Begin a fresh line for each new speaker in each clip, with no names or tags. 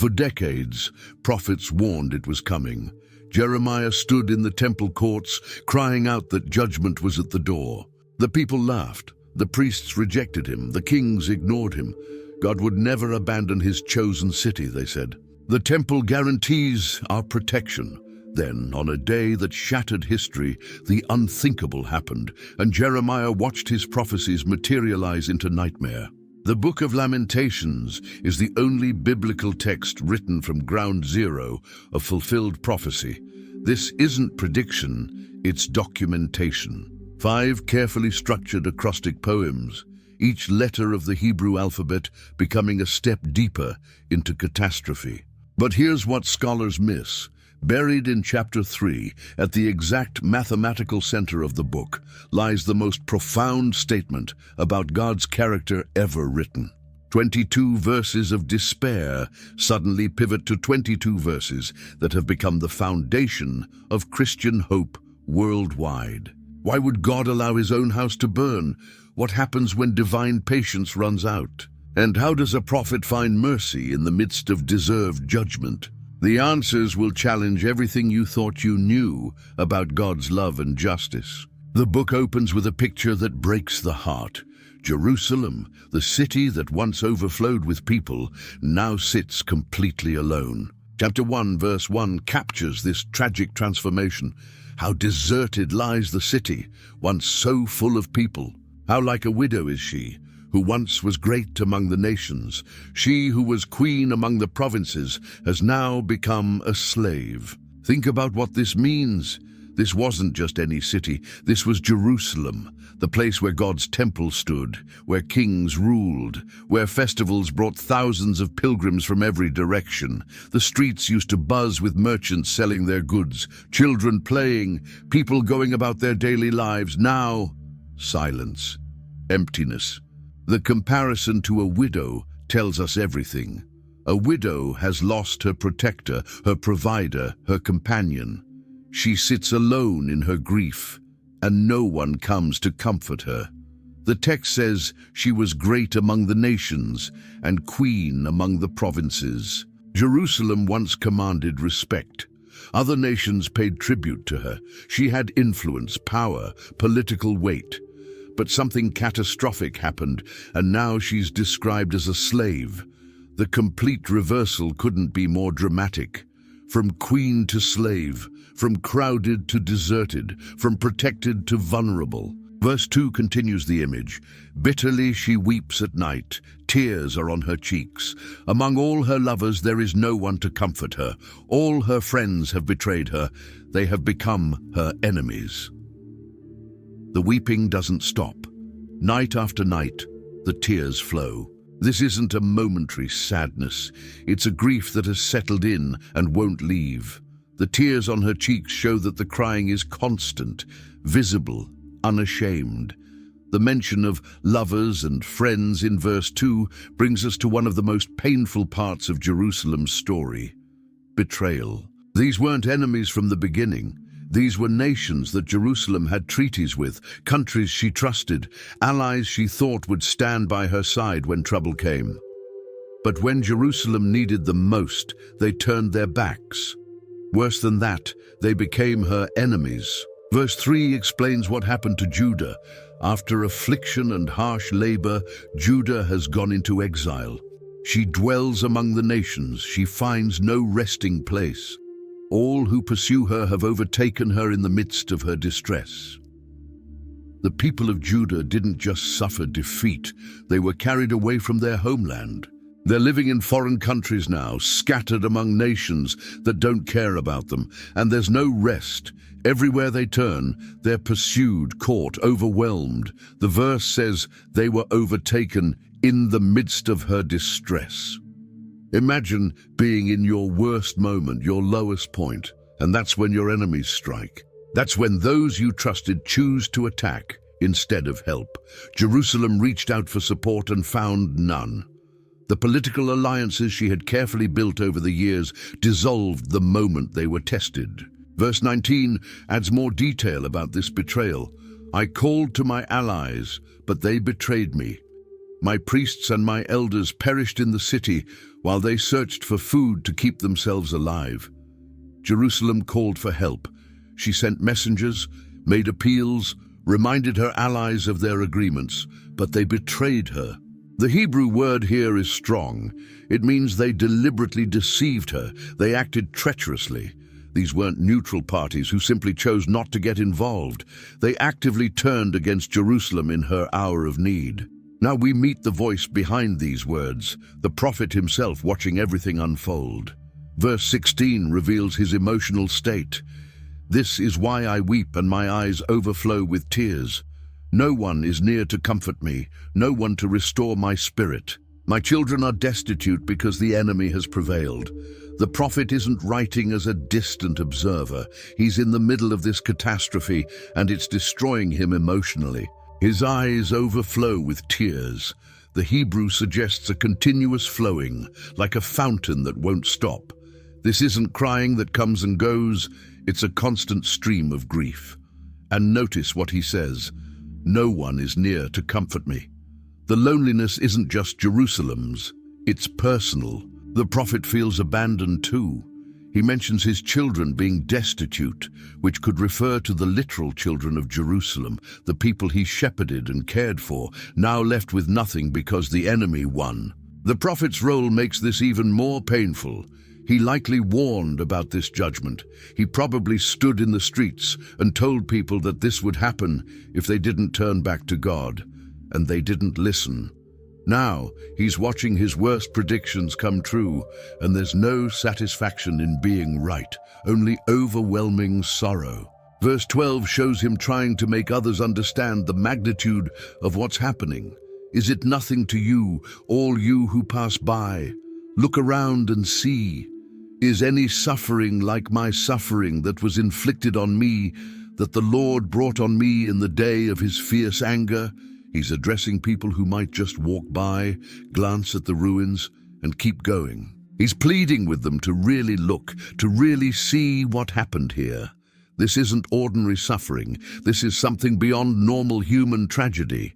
For decades, prophets warned it was coming. Jeremiah stood in the temple courts, crying out that judgment was at the door. The people laughed. The priests rejected him. The kings ignored him. God would never abandon his chosen city, they said. The temple guarantees our protection. Then, on a day that shattered history, the unthinkable happened, and Jeremiah watched his prophecies materialize into nightmare. The book of Lamentations is the only biblical text written from ground zero of fulfilled prophecy. This isn't prediction, it's documentation. 5 carefully structured acrostic poems, each letter of the Hebrew alphabet becoming a step deeper into catastrophe. But here's what scholars miss. Buried in chapter 3, at the exact mathematical center of the book, lies the most profound statement about God's character ever written. 22 verses of despair suddenly pivot to 22 verses that have become the foundation of Christian hope worldwide. Why would God allow his own house to burn? What happens when divine patience runs out? And how does a prophet find mercy in the midst of deserved judgment? The answers will challenge everything you thought you knew about God's love and justice. The book opens with a picture that breaks the heart. Jerusalem, the city that once overflowed with people, now sits completely alone. Chapter 1, verse 1 captures this tragic transformation. How deserted lies the city, once so full of people. How like a widow is she, who once was great among the nations. She who was queen among the provinces has now become a slave. Think about what this means. This wasn't just any city. This was Jerusalem, the place where God's temple stood, where kings ruled, where festivals brought thousands of pilgrims from every direction. The streets used to buzz with merchants selling their goods, children playing, people going about their daily lives. Now, silence, emptiness. The comparison to a widow tells us everything. A widow has lost her protector, her provider, her companion. She sits alone in her grief, and no one comes to comfort her. The text says she was great among the nations and queen among the provinces. Jerusalem once commanded respect. Other nations paid tribute to her. She had influence, power, political weight. But something catastrophic happened, and now she's described as a slave. The complete reversal couldn't be more dramatic. From queen to slave, from crowded to deserted, from protected to vulnerable. Verse 2 continues the image. Bitterly she weeps at night. Tears are on her cheeks. Among all her lovers there is no one to comfort her. All her friends have betrayed her. They have become her enemies. The weeping doesn't stop. Night after night, the tears flow. This isn't a momentary sadness. It's a grief that has settled in and won't leave. The tears on her cheeks show that the crying is constant, visible, unashamed. The mention of lovers and friends in verse 2 brings us to one of the most painful parts of Jerusalem's story: betrayal. These weren't enemies from the beginning. These were nations that Jerusalem had treaties with, countries she trusted, allies she thought would stand by her side when trouble came. But when Jerusalem needed them most, they turned their backs. Worse than that, they became her enemies. Verse 3 explains what happened to Judah. After affliction and harsh labor, Judah has gone into exile. She dwells among the nations. She finds no resting place. All who pursue her have overtaken her in the midst of her distress. The people of Judah didn't just suffer defeat, they were carried away from their homeland. They're living in foreign countries now, scattered among nations that don't care about them, and there's no rest. Everywhere they turn, they're pursued, caught, overwhelmed. The verse says they were overtaken in the midst of her distress. Imagine being in your worst moment, your lowest point, and that's when your enemies strike. That's when those you trusted choose to attack instead of help. Jerusalem reached out for support and found none. The political alliances she had carefully built over the years dissolved the moment they were tested. Verse 19 adds more detail about this betrayal. I called to my allies, but they betrayed me. My priests and my elders perished in the city, while they searched for food to keep themselves alive. Jerusalem called for help. She sent messengers, made appeals, reminded her allies of their agreements, but they betrayed her. The Hebrew word here is strong. It means they deliberately deceived her. They acted treacherously. These weren't neutral parties who simply chose not to get involved. They actively turned against Jerusalem in her hour of need. Now we meet the voice behind these words, the prophet himself watching everything unfold. Verse 16 reveals his emotional state. "This is why I weep and my eyes overflow with tears. No one is near to comfort me, no one to restore my spirit. My children are destitute because the enemy has prevailed." The prophet isn't writing as a distant observer. He's in the middle of this catastrophe, and it's destroying him emotionally. His eyes overflow with tears. The Hebrew suggests a continuous flowing, like a fountain that won't stop. This isn't crying that comes and goes, it's a constant stream of grief. And notice what he says, "No one is near to comfort me." The loneliness isn't just Jerusalem's, it's personal. The prophet feels abandoned too. He mentions his children being destitute, which could refer to the literal children of Jerusalem, the people he shepherded and cared for, now left with nothing because the enemy won. The prophet's role makes this even more painful. He likely warned about this judgment. He probably stood in the streets and told people that this would happen if they didn't turn back to God, and they didn't listen. Now, he's watching his worst predictions come true, and there's no satisfaction in being right, only overwhelming sorrow. Verse 12 shows him trying to make others understand the magnitude of what's happening. "Is it nothing to you, all you who pass by? Look around and see. Is any suffering like my suffering that was inflicted on me, that the Lord brought on me in the day of his fierce anger?" He's addressing people who might just walk by, glance at the ruins, and keep going. He's pleading with them to really look, to really see what happened here. This isn't ordinary suffering. This is something beyond normal human tragedy.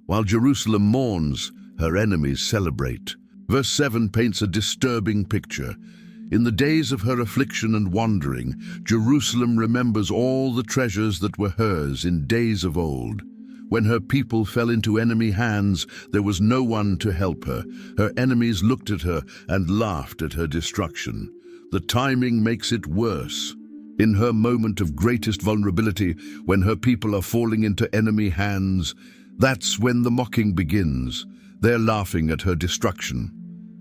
While Jerusalem mourns, her enemies celebrate. Verse 7 paints a disturbing picture. In the days of her affliction and wandering, Jerusalem remembers all the treasures that were hers in days of old. When her people fell into enemy hands, there was no one to help her. Her enemies looked at her and laughed at her destruction. The timing makes it worse. In her moment of greatest vulnerability, when her people are falling into enemy hands, that's when the mocking begins. They're laughing at her destruction.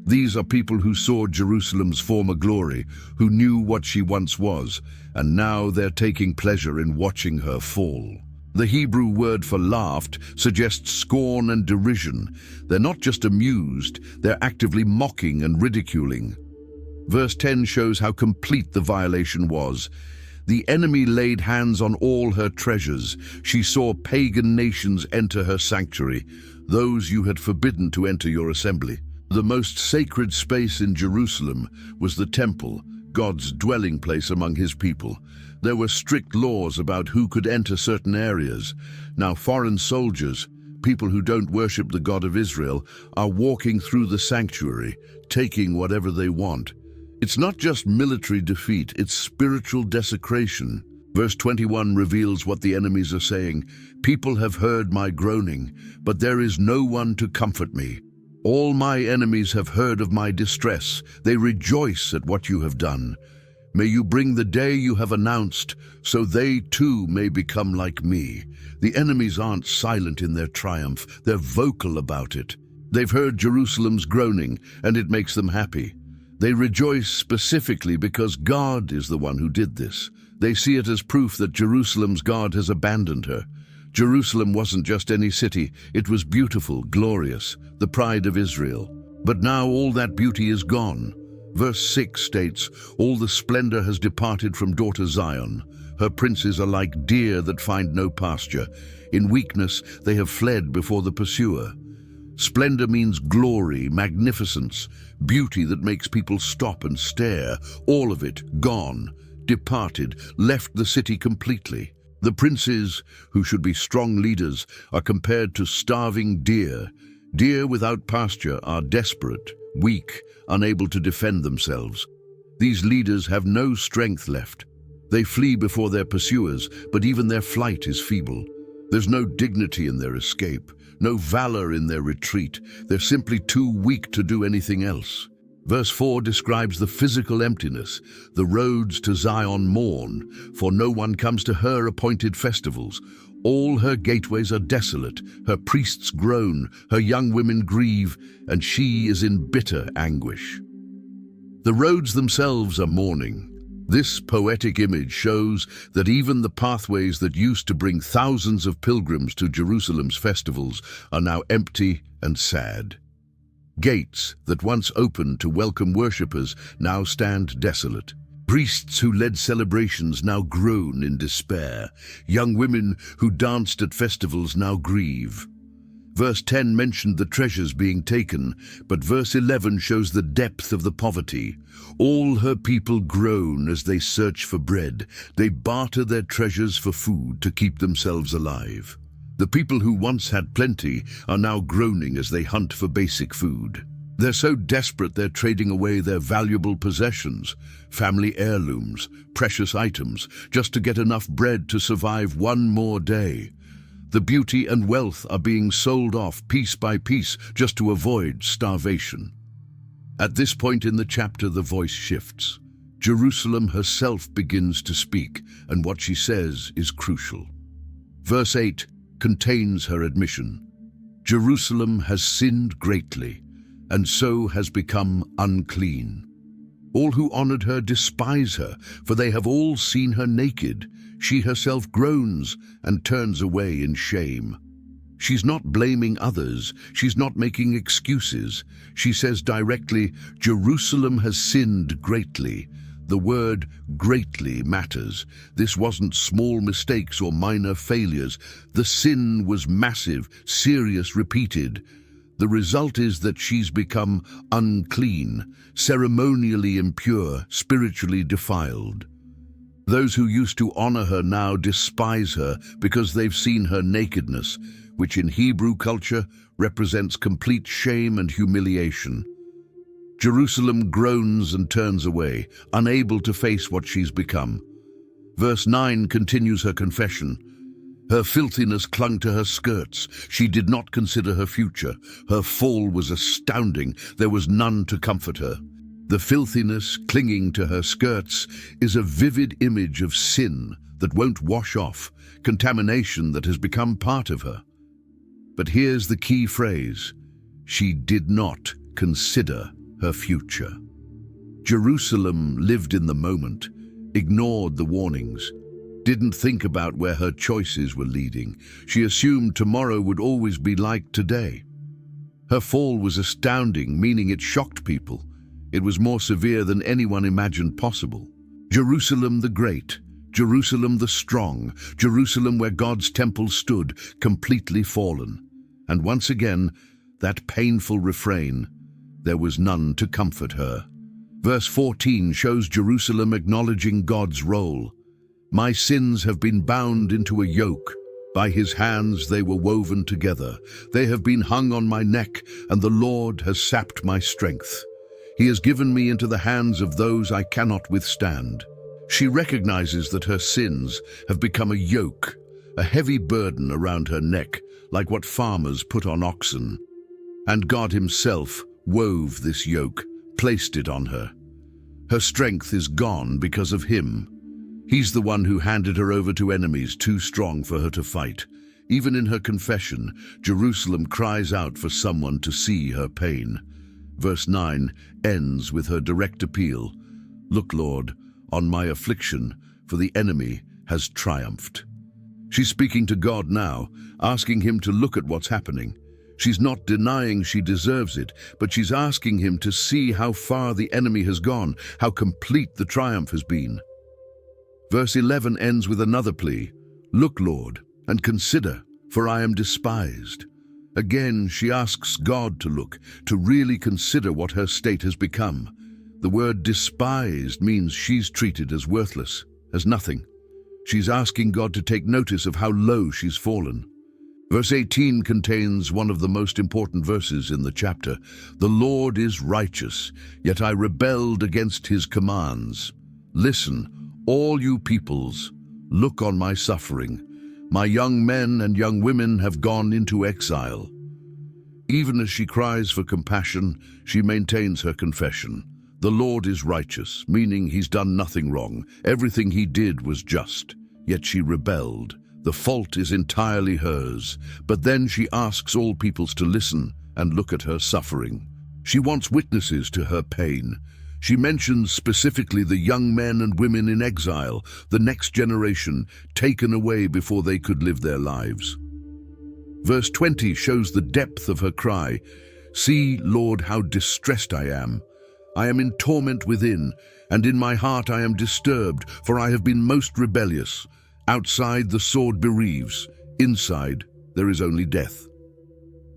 These are people who saw Jerusalem's former glory, who knew what she once was, and now they're taking pleasure in watching her fall. The Hebrew word for laughed suggests scorn and derision. They're not just amused, they're actively mocking and ridiculing. Verse 10 shows how complete the violation was. The enemy laid hands on all her treasures. She saw pagan nations enter her sanctuary, those you had forbidden to enter your assembly. The most sacred space in Jerusalem was the temple, God's dwelling place among his people. There were strict laws about who could enter certain areas. Now foreign soldiers, people who don't worship the God of Israel, are walking through the sanctuary, taking whatever they want. It's not just military defeat, it's spiritual desecration. Verse 21 reveals what the enemies are saying. "People have heard my groaning, but there is no one to comfort me. All my enemies have heard of my distress. They rejoice at what you have done. May you bring the day you have announced, so they too may become like me." The enemies aren't silent in their triumph, they're vocal about it. They've heard Jerusalem's groaning, and it makes them happy. They rejoice specifically because God is the one who did this. They see it as proof that Jerusalem's God has abandoned her. Jerusalem wasn't just any city, it was beautiful, glorious, the pride of Israel. But now all that beauty is gone. Verse 6 states, "All the splendor has departed from daughter Zion. Her princes are like deer that find no pasture. In weakness they have fled before the pursuer." Splendor means glory, magnificence, beauty that makes people stop and stare. All of it gone, departed, left the city completely. The princes, who should be strong leaders, are compared to starving deer. Deer without pasture are desperate, weak, unable to defend themselves. These leaders have no strength left. They flee before their pursuers, but even their flight is feeble. There's no dignity in their escape, no valor in their retreat. They're simply too weak to do anything else. Verse 4 describes the physical emptiness. The roads to Zion mourn, for no one comes to her appointed festivals. All her gateways are desolate, her priests groan, her young women grieve, and she is in bitter anguish. The roads themselves are mourning. This poetic image shows that even the pathways that used to bring thousands of pilgrims to Jerusalem's festivals are now empty and sad. Gates that once opened to welcome worshippers now stand desolate. Priests who led celebrations now groan in despair. Young women who danced at festivals now grieve. Verse 10 mentioned the treasures being taken, but verse 11 shows the depth of the poverty. All her people groan as they search for bread. They barter their treasures for food to keep themselves alive. The people who once had plenty are now groaning as they hunt for basic food. They're so desperate they're trading away their valuable possessions, family heirlooms, precious items, just to get enough bread to survive one more day. The beauty and wealth are being sold off piece by piece just to avoid starvation. At this point in the chapter, the voice shifts. Jerusalem herself begins to speak, and what she says is crucial. Verse 8 contains her admission. Jerusalem has sinned greatly, and so has become unclean. All who honored her despise her, for they have all seen her naked. She herself groans and turns away in shame. She's not blaming others. She's not making excuses. She says directly, Jerusalem has sinned greatly. The word greatly matters. This wasn't small mistakes or minor failures. The sin was massive, serious, repeated. The result is that she's become unclean, ceremonially impure, spiritually defiled. Those who used to honor her now despise her because they've seen her nakedness, which in Hebrew culture represents complete shame and humiliation. Jerusalem groans and turns away, unable to face what she's become. Verse 9 continues her confession. Her filthiness clung to her skirts. She did not consider her future. Her fall was astounding. There was none to comfort her. The filthiness clinging to her skirts is a vivid image of sin that won't wash off, contamination that has become part of her. But here's the key phrase. She did not consider her future. Jerusalem lived in the moment, ignored the warnings, didn't think about where her choices were leading. She assumed tomorrow would always be like today. Her fall was astounding, meaning it shocked people. It was more severe than anyone imagined possible. Jerusalem the Great, Jerusalem the Strong, Jerusalem where God's temple stood, completely fallen. And once again, that painful refrain, there was none to comfort her. Verse 14 shows Jerusalem acknowledging God's role. My sins have been bound into a yoke. By his hands they were woven together. They have been hung on my neck, and the Lord has sapped my strength. He has given me into the hands of those I cannot withstand. She recognizes that her sins have become a yoke, a heavy burden around her neck, like what farmers put on oxen. And God himself wove this yoke, placed it on her. Her strength is gone because of him. He's the one who handed her over to enemies too strong for her to fight. Even in her confession, Jerusalem cries out for someone to see her pain. Verse 9 ends with her direct appeal. Look, Lord, on my affliction, for the enemy has triumphed. She's speaking to God now, asking him to look at what's happening. She's not denying she deserves it, but she's asking him to see how far the enemy has gone, how complete the triumph has been. Verse 11 ends with another plea. Look, Lord, and consider, for I am despised. Again, she asks God to look, to really consider what her state has become. The word despised means she's treated as worthless, as nothing. She's asking God to take notice of how low she's fallen. Verse 18 contains one of the most important verses in the chapter. The Lord is righteous, yet I rebelled against his commands. Listen, all you peoples, look on my suffering. My young men and young women have gone into exile. Even as she cries for compassion, she maintains her confession. The Lord is righteous, meaning he's done nothing wrong. Everything he did was just, yet she rebelled. The fault is entirely hers, but then she asks all peoples to listen and look at her suffering. She wants witnesses to her pain. She mentions specifically the young men and women in exile, the next generation, taken away before they could live their lives. Verse 20 shows the depth of her cry. See, Lord, how distressed I am. I am in torment within, and in my heart I am disturbed, for I have been most rebellious. Outside the sword bereaves, inside there is only death.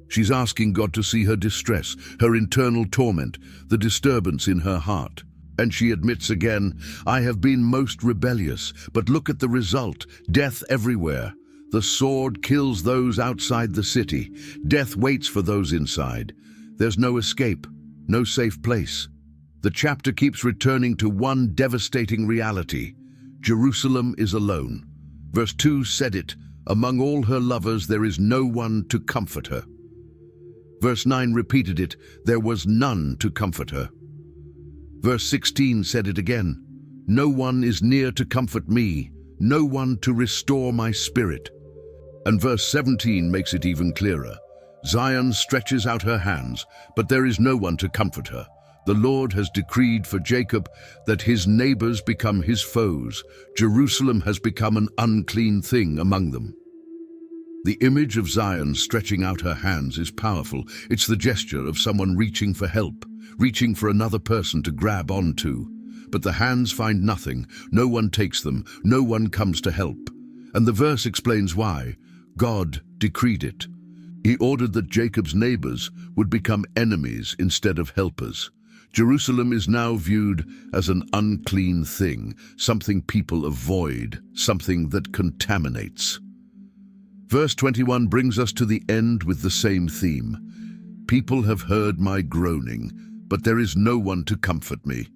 She's asking God to see her distress, her internal torment, the disturbance in her heart. And she admits again, I have been most rebellious, but look at the result, death everywhere. The sword kills those outside the city. Death waits for those inside. There's no escape, no safe place. The chapter keeps returning to one devastating reality. Jerusalem is alone. Verse 2 said it, among all her lovers there is no one to comfort her. Verse 9 repeated it, there was none to comfort her. Verse 16 said it again, no one is near to comfort me, no one to restore my spirit. And verse 17 makes it even clearer. Zion stretches out her hands, but there is no one to comfort her. The Lord has decreed for Jacob that his neighbors become his foes. Jerusalem has become an unclean thing among them. The image of Zion stretching out her hands is powerful. It's the gesture of someone reaching for help, reaching for another person to grab onto. But the hands find nothing, no one takes them, no one comes to help. And the verse explains why. God decreed it. He ordered that Jacob's neighbors would become enemies instead of helpers. Jerusalem is now viewed as an unclean thing, something people avoid, something that contaminates. Verse 21 brings us to the end with the same theme. People have heard my groaning, but there is no one to comfort me.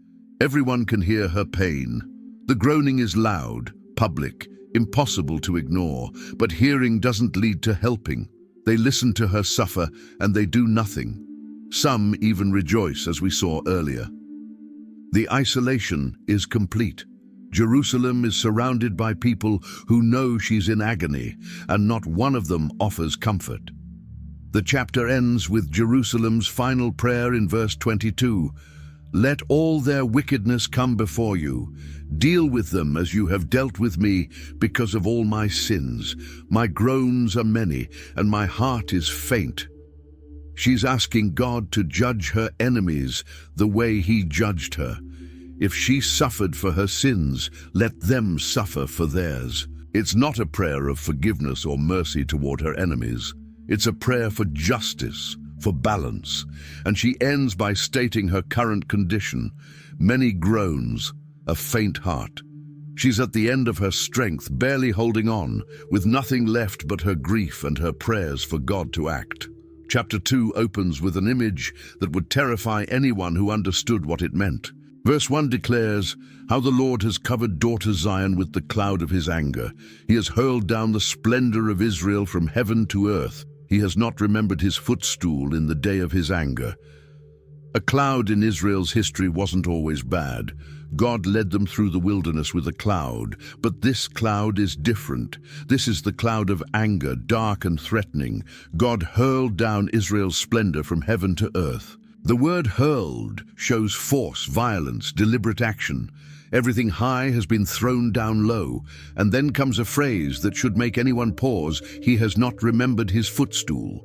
Everyone can hear her pain. The groaning is loud, public, impossible to ignore, but hearing doesn't lead to helping. They listen to her suffer, and they do nothing. Some even rejoice, as we saw earlier. The isolation is complete. Jerusalem is surrounded by people who know she's in agony, and not one of them offers comfort. The chapter ends with Jerusalem's final prayer in verse 22. Let all their wickedness come before you. Deal with them as you have dealt with me because of all my sins. My groans are many, and my heart is faint. She's asking God to judge her enemies the way he judged her. If she suffered for her sins, let them suffer for theirs. It's not a prayer of forgiveness or mercy toward her enemies. It's a prayer for justice, for balance. And she ends by stating her current condition. Many groans, a faint heart. She's at the end of her strength, barely holding on, with nothing left but her grief and her prayers for God to act. Chapter 2 opens with an image that would terrify anyone who understood what it meant. Verse 1 declares how the Lord has covered daughter Zion with the cloud of his anger. He has hurled down the splendor of Israel from heaven to earth. He has not remembered his footstool in the day of his anger. A cloud in Israel's history wasn't always bad. God led them through the wilderness with a cloud, but this cloud is different. This is the cloud of anger, dark and threatening. God hurled down Israel's splendor from heaven to earth. The word hurled shows force, violence, deliberate action. Everything high has been thrown down low, and then comes a phrase that should make anyone pause. He has not remembered his footstool.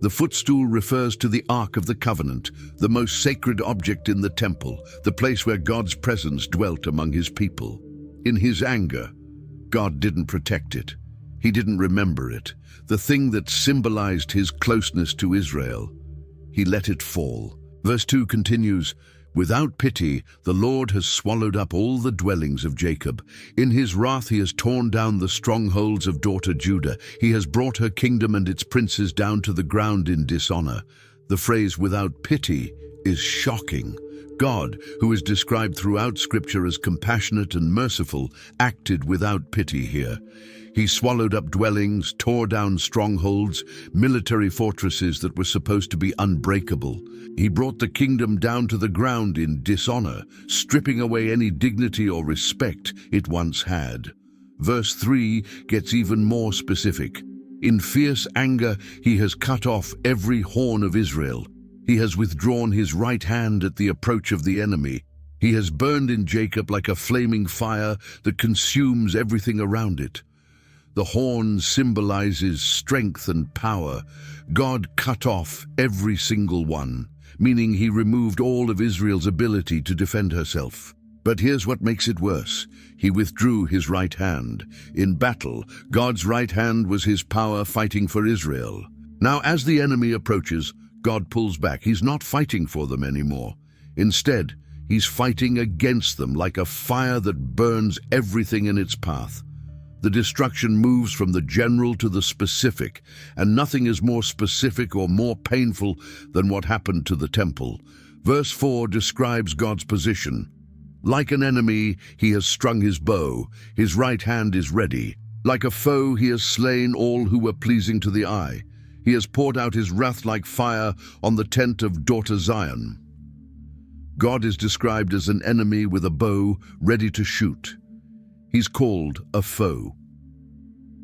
The footstool refers to the Ark of the Covenant, the most sacred object in the temple, the place where God's presence dwelt among his people. In his anger, God didn't protect it. He didn't remember it, the thing that symbolized his closeness to Israel. He let it fall. Verse 2 continues, Without pity, the Lord has swallowed up all the dwellings of Jacob. In his wrath he has torn down the strongholds of daughter Judah. He has brought her kingdom and its princes down to the ground in dishonor. The phrase "without pity" is shocking. God, who is described throughout Scripture as compassionate and merciful, acted without pity here. He swallowed up dwellings, tore down strongholds, military fortresses that were supposed to be unbreakable. He brought the kingdom down to the ground in dishonor, stripping away any dignity or respect it once had. Verse 3 gets even more specific. In fierce anger, he has cut off every horn of Israel. He has withdrawn his right hand at the approach of the enemy. He has burned in Jacob like a flaming fire that consumes everything around it. The horn symbolizes strength and power. God cut off every single one, meaning he removed all of Israel's ability to defend herself. But here's what makes it worse. He withdrew his right hand. In battle, God's right hand was his power fighting for Israel. Now, as the enemy approaches, God pulls back. He's not fighting for them anymore. Instead, he's fighting against them like a fire that burns everything in its path. The destruction moves from the general to the specific, and nothing is more specific or more painful than what happened to the temple. Verse 4 describes God's position. Like an enemy, he has strung his bow. His right hand is ready. Like a foe, he has slain all who were pleasing to the eye. He has poured out his wrath like fire on the tent of daughter Zion. God is described as an enemy with a bow ready to shoot. He's called a foe.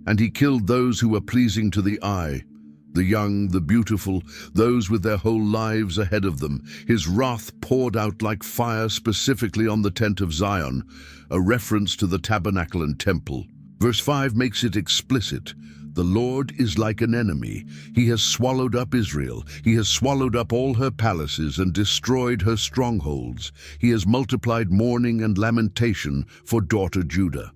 And he killed those who were pleasing to the eye, the young, the beautiful, those with their whole lives ahead of them. His wrath poured out like fire specifically on the tent of Zion, a reference to the tabernacle and temple. Verse 5 makes it explicit. The Lord is like an enemy. He has swallowed up Israel. He has swallowed up all her palaces and destroyed her strongholds. He has multiplied mourning and lamentation for daughter Judah.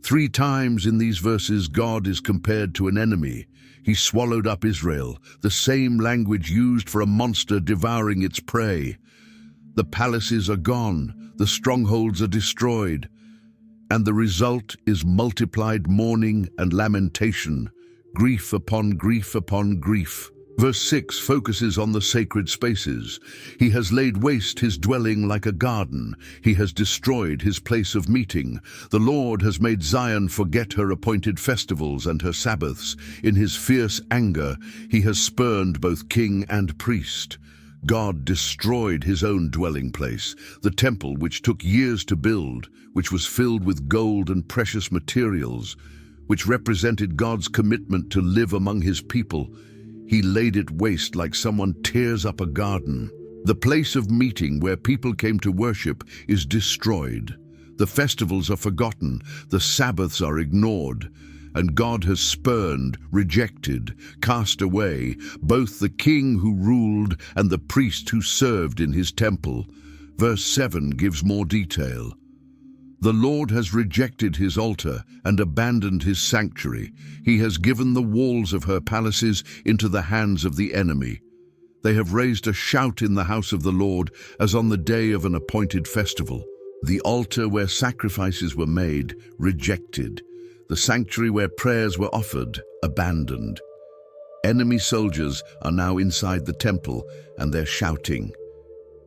3 times in these verses, God is compared to an enemy. He swallowed up Israel, the same language used for a monster devouring its prey. The palaces are gone, the strongholds are destroyed, and the result is multiplied mourning and lamentation, grief upon grief upon grief. Verse 6 focuses on the sacred spaces. He has laid waste his dwelling like a garden. He has destroyed his place of meeting. The Lord has made Zion forget her appointed festivals and her Sabbaths. In his fierce anger, he has spurned both king and priest. God destroyed his own dwelling place, the temple which took years to build, which was filled with gold and precious materials, which represented God's commitment to live among his people. He laid it waste like someone tears up a garden. The place of meeting where people came to worship is destroyed. The festivals are forgotten, the Sabbaths are ignored, and God has spurned, rejected, cast away both the king who ruled and the priest who served in his temple. Verse 7 gives more detail. The Lord has rejected his altar and abandoned his sanctuary. He has given the walls of her palaces into the hands of the enemy. They have raised a shout in the house of the Lord as on the day of an appointed festival. The altar where sacrifices were made, rejected. The sanctuary where prayers were offered, abandoned. Enemy soldiers are now inside the temple and they're shouting.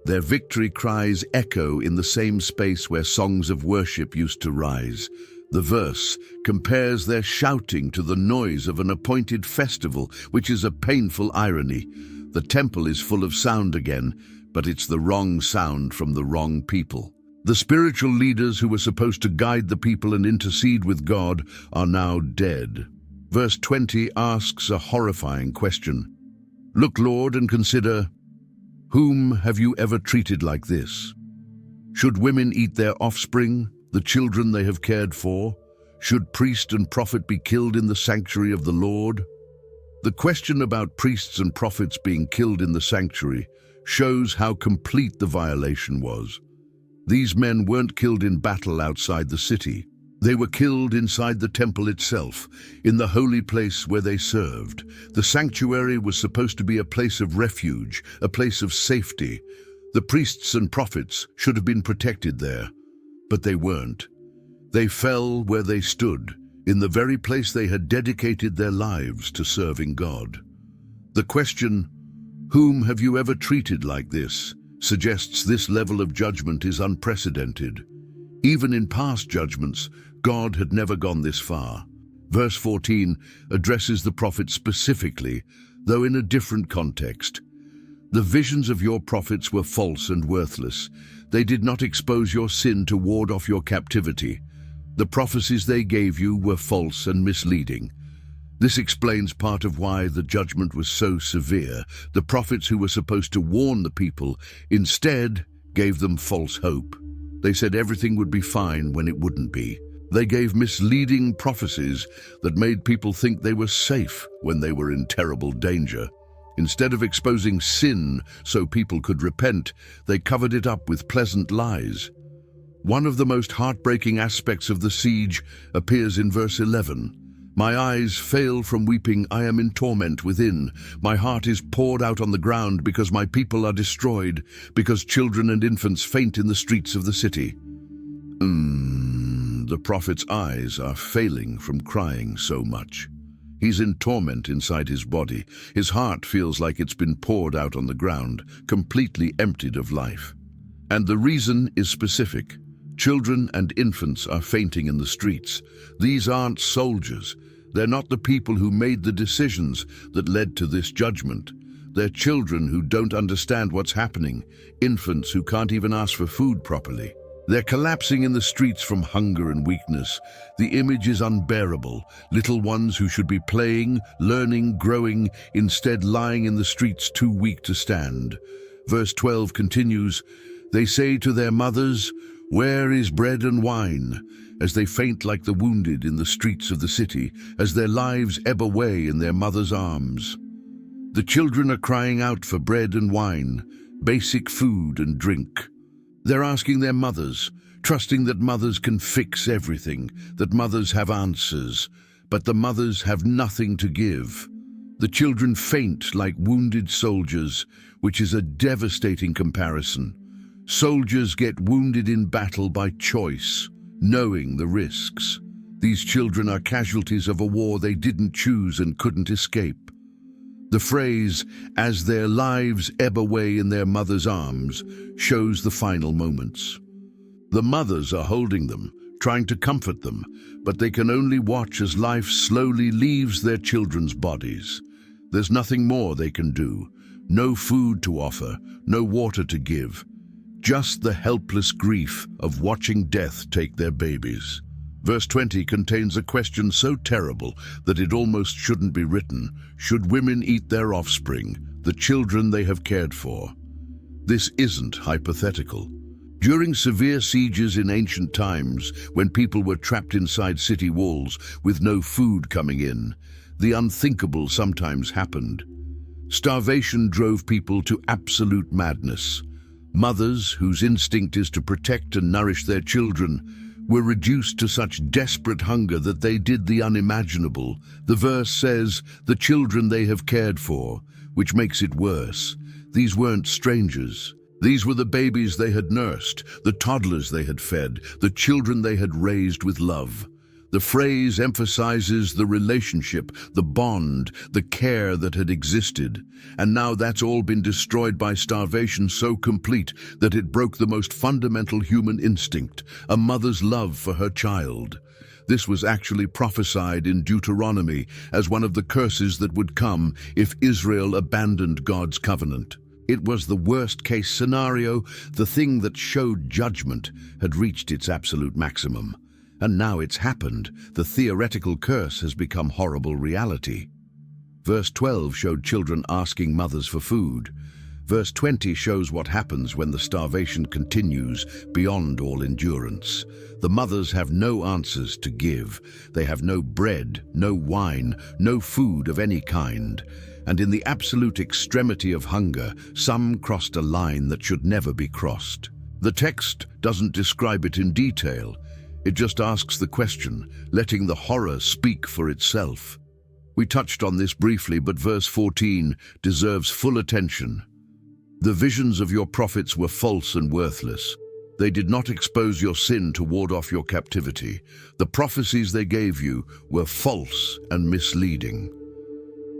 Their victory cries echo in the same space where songs of worship used to rise. The verse compares their shouting to the noise of an appointed festival, which is a painful irony. The temple is full of sound again, but it's the wrong sound from the wrong people. The spiritual leaders who were supposed to guide the people and intercede with God are now dead. Verse 20 asks a horrifying question. Look, Lord, and consider, whom have you ever treated like this? Should women eat their offspring, the children they have cared for? Should priest and prophet be killed in the sanctuary of the Lord? The question about priests and prophets being killed in the sanctuary shows how complete the violation was. These men weren't killed in battle outside the city. They were killed inside the temple itself, in the holy place where they served. The sanctuary was supposed to be a place of refuge, a place of safety. The priests and prophets should have been protected there, but they weren't. They fell where they stood, in the very place they had dedicated their lives to serving God. The question, "Whom have you ever treated like this?" suggests this level of judgment is unprecedented. Even in past judgments, God had never gone this far. Verse 14 addresses the prophet specifically, though in a different context. The visions of your prophets were false and worthless. They did not expose your sin to ward off your captivity. The prophecies they gave you were false and misleading. This explains part of why the judgment was so severe. The prophets who were supposed to warn the people instead gave them false hope. They said everything would be fine when it wouldn't be. They gave misleading prophecies that made people think they were safe when they were in terrible danger. Instead of exposing sin so people could repent, they covered it up with pleasant lies. One of the most heartbreaking aspects of the siege appears in verse 11. My eyes fail from weeping, I am in torment within. My heart is poured out on the ground because my people are destroyed, because children and infants faint in the streets of the city. The prophet's eyes are failing from crying so much. He's in torment inside his body. His heart feels like it's been poured out on the ground, completely emptied of life. And the reason is specific. Children and infants are fainting in the streets. These aren't soldiers. They're not the people who made the decisions that led to this judgment. They're children who don't understand what's happening, infants who can't even ask for food properly. They're collapsing in the streets from hunger and weakness. The image is unbearable. Little ones who should be playing, learning, growing, instead lying in the streets too weak to stand. Verse 12 continues, They say to their mothers, Where is bread and wine? As they faint like the wounded in the streets of the city, as their lives ebb away in their mother's arms. The children are crying out for bread and wine, basic food and drink. They're asking their mothers, trusting that mothers can fix everything, that mothers have answers, but the mothers have nothing to give. The children faint like wounded soldiers, which is a devastating comparison. Soldiers get wounded in battle by choice, knowing the risks. These children are casualties of a war they didn't choose and couldn't escape. The phrase, as their lives ebb away in their mother's arms, shows the final moments. The mothers are holding them, trying to comfort them, but they can only watch as life slowly leaves their children's bodies. There's nothing more they can do. No food to offer, no water to give. Just the helpless grief of watching death take their babies. Verse 20 contains a question so terrible that it almost shouldn't be written. Should women eat their offspring, the children they have cared for? This isn't hypothetical. During severe sieges in ancient times, when people were trapped inside city walls with no food coming in, the unthinkable sometimes happened. Starvation drove people to absolute madness. Mothers, whose instinct is to protect and nourish their children, were reduced to such desperate hunger that they did the unimaginable. The verse says, the children they have cared for, which makes it worse. These weren't strangers. These were the babies they had nursed, the toddlers they had fed, the children they had raised with love. The phrase emphasizes the relationship, the bond, the care that had existed. And now that's all been destroyed by starvation so complete that it broke the most fundamental human instinct, a mother's love for her child. This was actually prophesied in Deuteronomy as one of the curses that would come if Israel abandoned God's covenant. It was the worst-case scenario. The thing that showed judgment had reached its absolute maximum. And now it's happened. The theoretical curse has become horrible reality. Verse 12 showed children asking mothers for food. Verse 20 shows what happens when the starvation continues beyond all endurance. The mothers have no answers to give. They have no bread, no wine, no food of any kind. And in the absolute extremity of hunger, some crossed a line that should never be crossed. The text doesn't describe it in detail. It just asks the question, letting the horror speak for itself. We touched on this briefly, but verse 14 deserves full attention. The visions of your prophets were false and worthless. They did not expose your sin to ward off your captivity. The prophecies they gave you were false and misleading.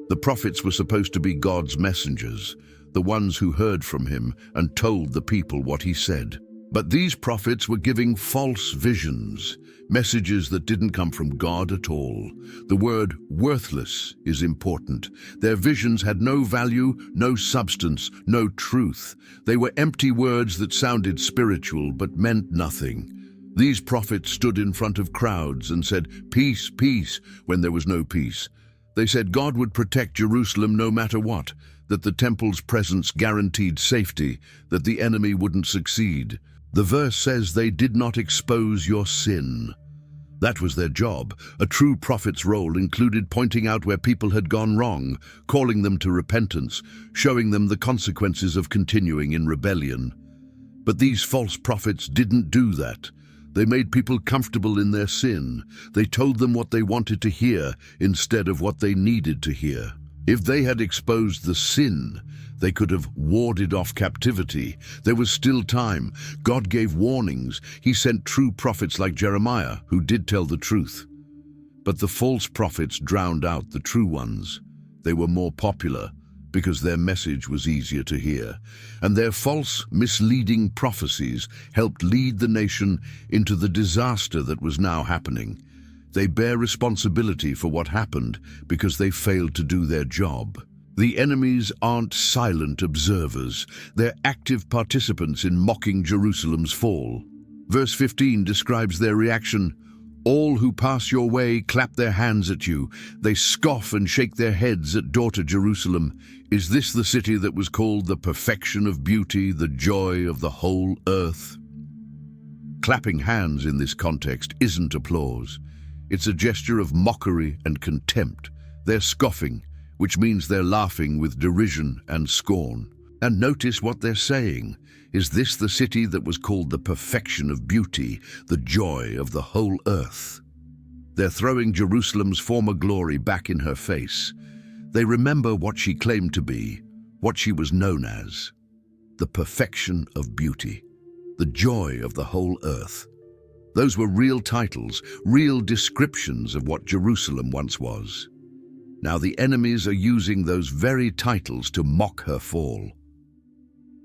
The prophets were supposed to be God's messengers, the ones who heard from him and told the people what he said. But these prophets were giving false visions, messages that didn't come from God at all. The word worthless is important. Their visions had no value, no substance, no truth. They were empty words that sounded spiritual but meant nothing. These prophets stood in front of crowds and said, "Peace, peace," when there was no peace. They said God would protect Jerusalem no matter what, that the temple's presence guaranteed safety, that the enemy wouldn't succeed. The verse says they did not expose your sin. That was their job. A true prophet's role included pointing out where people had gone wrong, calling them to repentance, showing them the consequences of continuing in rebellion. But these false prophets didn't do that. They made people comfortable in their sin. They told them what they wanted to hear instead of what they needed to hear. If they had exposed the sin, they could have warded off captivity. There was still time. God gave warnings. He sent true prophets like Jeremiah, who did tell the truth. But the false prophets drowned out the true ones. They were more popular because their message was easier to hear. And their false, misleading prophecies helped lead the nation into the disaster that was now happening. They bear responsibility for what happened because they failed to do their job. The enemies aren't silent observers. They're active participants in mocking Jerusalem's fall. Verse 15 describes their reaction. All who pass your way clap their hands at you. They scoff and shake their heads at daughter Jerusalem. Is this the city that was called the perfection of beauty, the joy of the whole earth? Clapping hands in this context isn't applause. It's a gesture of mockery and contempt. They're scoffing, which means they're laughing with derision and scorn. And notice what they're saying. Is this the city that was called the perfection of beauty, the joy of the whole earth? They're throwing Jerusalem's former glory back in her face. They remember what she claimed to be, what she was known as. The perfection of beauty, the joy of the whole earth. Those were real titles, real descriptions of what Jerusalem once was. Now the enemies are using those very titles to mock her fall.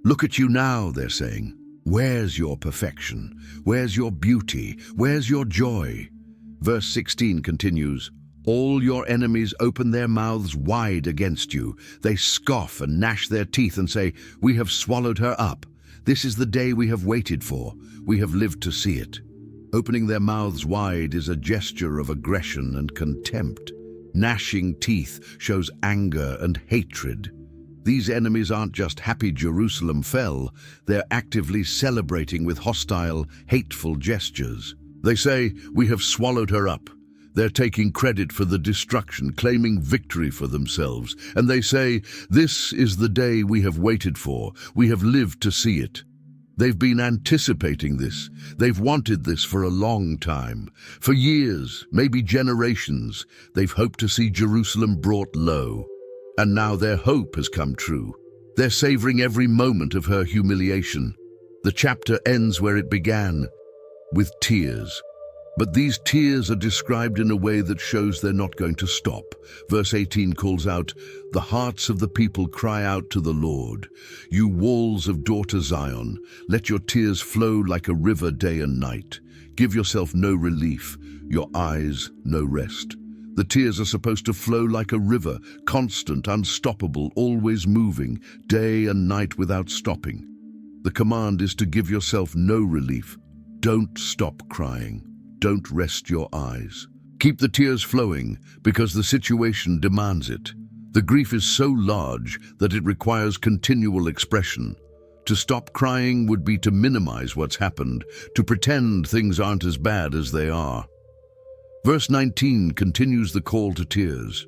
Look at you now, they're saying. Where's your perfection? Where's your beauty? Where's your joy? Verse 16 continues, all your enemies open their mouths wide against you. They scoff and gnash their teeth and say, we have swallowed her up. This is the day we have waited for. We have lived to see it. Opening their mouths wide is a gesture of aggression and contempt. Gnashing teeth shows anger and hatred. These enemies aren't just happy Jerusalem fell, they're actively celebrating with hostile, hateful gestures. They say, we have swallowed her up. They're taking credit for the destruction, claiming victory for themselves. And they say, this is the day we have waited for. We have lived to see it. They've been anticipating this. They've wanted this for a long time. For years, maybe generations, they've hoped to see Jerusalem brought low. And now their hope has come true. They're savoring every moment of her humiliation. The chapter ends where it began, with tears. But these tears are described in a way that shows they're not going to stop. Verse 18 calls out, the hearts of the people cry out to the Lord. You walls of daughter Zion, let your tears flow like a river day and night. Give yourself no relief, your eyes no rest. The tears are supposed to flow like a river, constant, unstoppable, always moving, day and night without stopping. The command is to give yourself no relief. Don't stop crying. Don't rest your eyes. Keep the tears flowing because the situation demands it. The grief is so large that it requires continual expression. To stop crying would be to minimize what's happened, to pretend things aren't as bad as they are. Verse 19 continues the call to tears.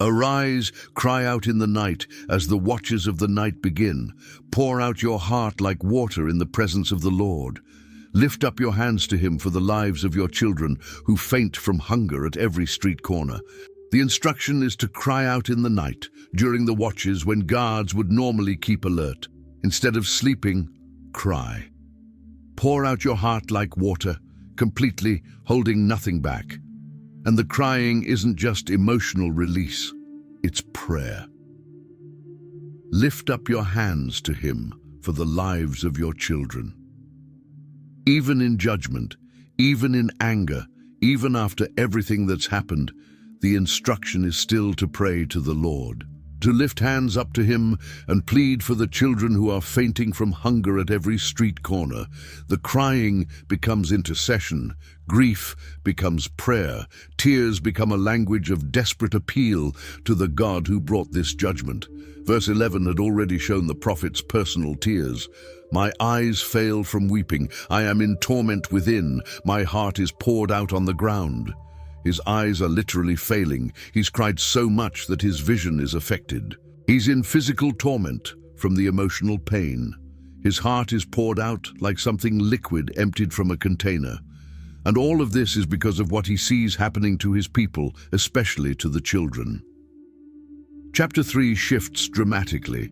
Arise, cry out in the night as the watches of the night begin. Pour out your heart like water in the presence of the Lord. Lift up your hands to him for the lives of your children who faint from hunger at every street corner. The instruction is to cry out in the night, during the watches when guards would normally keep alert. Instead of sleeping, cry. Pour out your heart like water, completely holding nothing back. And the crying isn't just emotional release, it's prayer. Lift up your hands to Him for the lives of your children. Even in judgment, even in anger, even after everything that's happened, the instruction is still to pray to the Lord, to lift hands up to Him and plead for the children who are fainting from hunger at every street corner. The crying becomes intercession, grief becomes prayer, tears become a language of desperate appeal to the God who brought this judgment. Verse 11 had already shown the prophet's personal tears. My eyes fail from weeping, I am in torment within, my heart is poured out on the ground. His eyes are literally failing. He's cried so much that his vision is affected. He's in physical torment from the emotional pain. His heart is poured out like something liquid emptied from a container. And all of this is because of what he sees happening to his people, especially to the children. Chapter 3 shifts dramatically.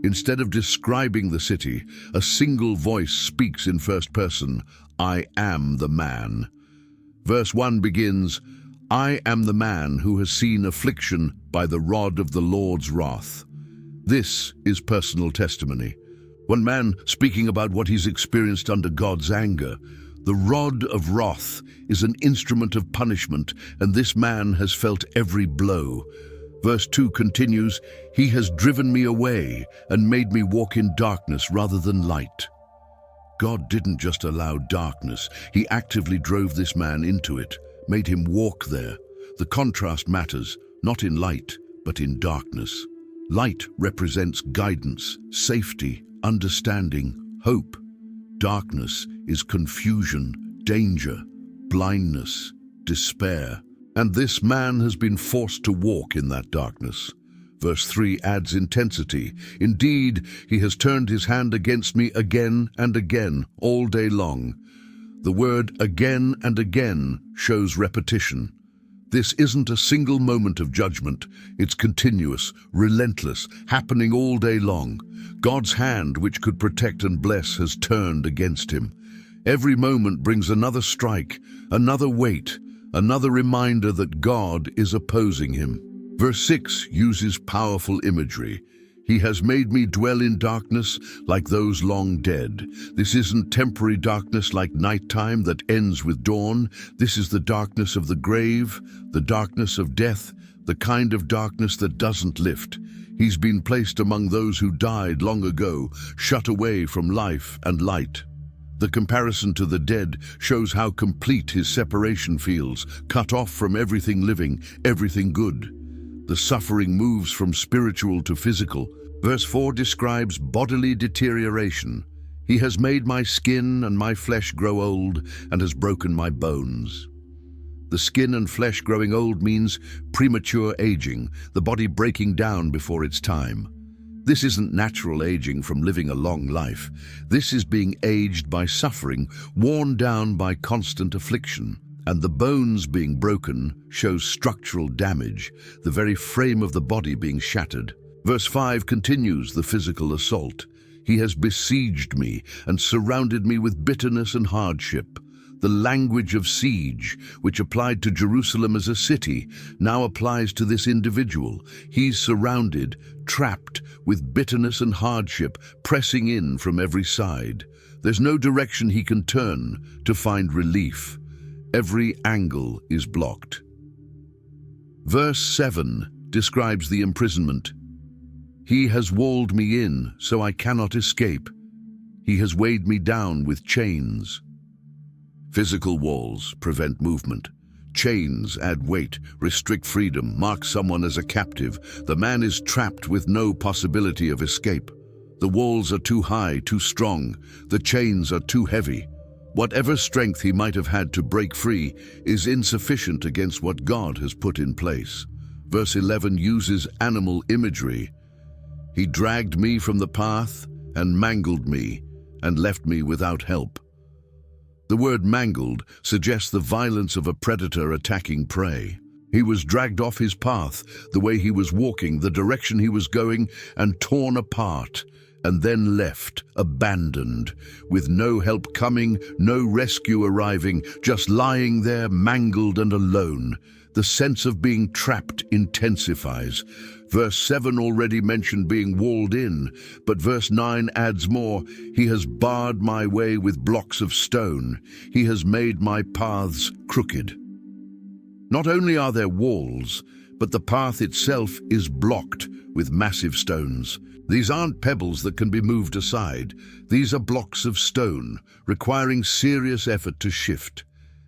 Instead of describing the city, a single voice speaks in first person, I am the man. Verse 1 begins, I am the man who has seen affliction by the rod of the Lord's wrath. This is personal testimony. One man speaking about what he's experienced under God's anger. The rod of wrath is an instrument of punishment, and this man has felt every blow. Verse 2 continues, He has driven me away and made me walk in darkness rather than light. God didn't just allow darkness, He actively drove this man into it, made him walk there. The contrast matters, not in light, but in darkness. Light represents guidance, safety, understanding, hope. Darkness is confusion, danger, blindness, despair. And this man has been forced to walk in that darkness. Verse 3 adds intensity. Indeed, he has turned his hand against me again and again, all day long. The word again and again shows repetition. This isn't a single moment of judgment. It's continuous, relentless, happening all day long. God's hand, which could protect and bless, has turned against him. Every moment brings another strike, another weight, another reminder that God is opposing him. Verse 6 uses powerful imagery. He has made me dwell in darkness like those long dead. This isn't temporary darkness like nighttime that ends with dawn. This is the darkness of the grave, the darkness of death, the kind of darkness that doesn't lift. He's been placed among those who died long ago, shut away from life and light. The comparison to the dead shows how complete his separation feels, cut off from everything living, everything good. The suffering moves from spiritual to physical. Verse 4 describes bodily deterioration. He has made my skin and my flesh grow old and has broken my bones. The skin and flesh growing old means premature aging, the body breaking down before its time. This isn't natural aging from living a long life. This is being aged by suffering, worn down by constant affliction. And the bones being broken shows structural damage, the very frame of the body being shattered. Verse 5 continues the physical assault. He has besieged me and surrounded me with bitterness and hardship. The language of siege, which applied to Jerusalem as a city, now applies to this individual. He's surrounded, trapped with bitterness and hardship, pressing in from every side. There's no direction he can turn to find relief. Every angle is blocked. Verse 7 describes the imprisonment. He has walled me in, so I cannot escape. He has weighed me down with chains. Physical walls prevent movement. Chains add weight, restrict freedom, mark someone as a captive. The man is trapped with no possibility of escape. The walls are too high, too strong. The chains are too heavy. Whatever strength he might have had to break free is insufficient against what God has put in place. Verse 11 uses animal imagery. He dragged me from the path and mangled me and left me without help. The word mangled suggests the violence of a predator attacking prey. He was dragged off his path, the way he was walking, the direction he was going, and torn apart, and then left, abandoned, with no help coming, no rescue arriving, just lying there mangled and alone. The sense of being trapped intensifies. Verse 7 already mentioned being walled in, but verse 9 adds more. He has barred my way with blocks of stone. He has made my paths crooked. Not only are there walls, but the path itself is blocked with massive stones. These aren't pebbles that can be moved aside. These are blocks of stone, requiring serious effort to shift.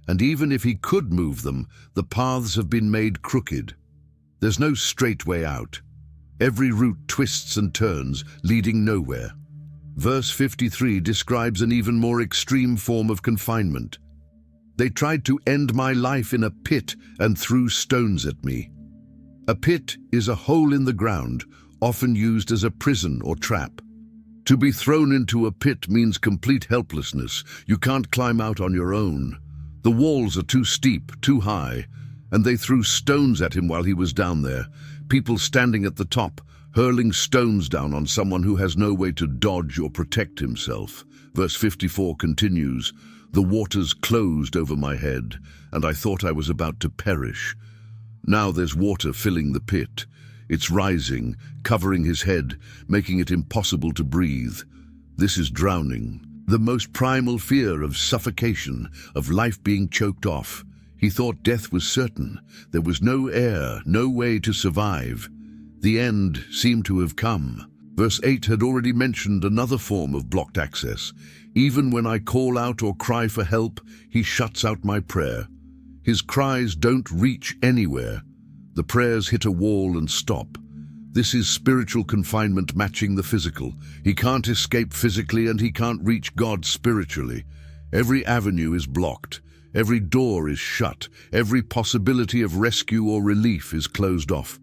And even if he could move them, the paths have been made crooked. There's no straight way out. Every route twists and turns, leading nowhere. Verse 53 describes an even more extreme form of confinement. They tried to end my life in a pit and threw stones at me. A pit is a hole in the ground, often used as a prison or trap. To be thrown into a pit means complete helplessness. You can't climb out on your own. The walls are too steep, too high, and they threw stones at him while he was down there. People standing at the top, hurling stones down on someone who has no way to dodge or protect himself. Verse 54 continues, "The waters closed over my head, and I thought I was about to perish. Now there's water filling the pit. It's rising, covering his head, making it impossible to breathe. This is drowning. The most primal fear of suffocation, of life being choked off. He thought death was certain. There was no air, no way to survive. The end seemed to have come." Verse 8 had already mentioned another form of blocked access. "Even when I call out or cry for help, he shuts out my prayer." His cries don't reach anywhere. The prayers hit a wall and stop. This is spiritual confinement matching the physical. He can't escape physically and he can't reach God spiritually. Every avenue is blocked. Every door is shut. Every possibility of rescue or relief is closed off.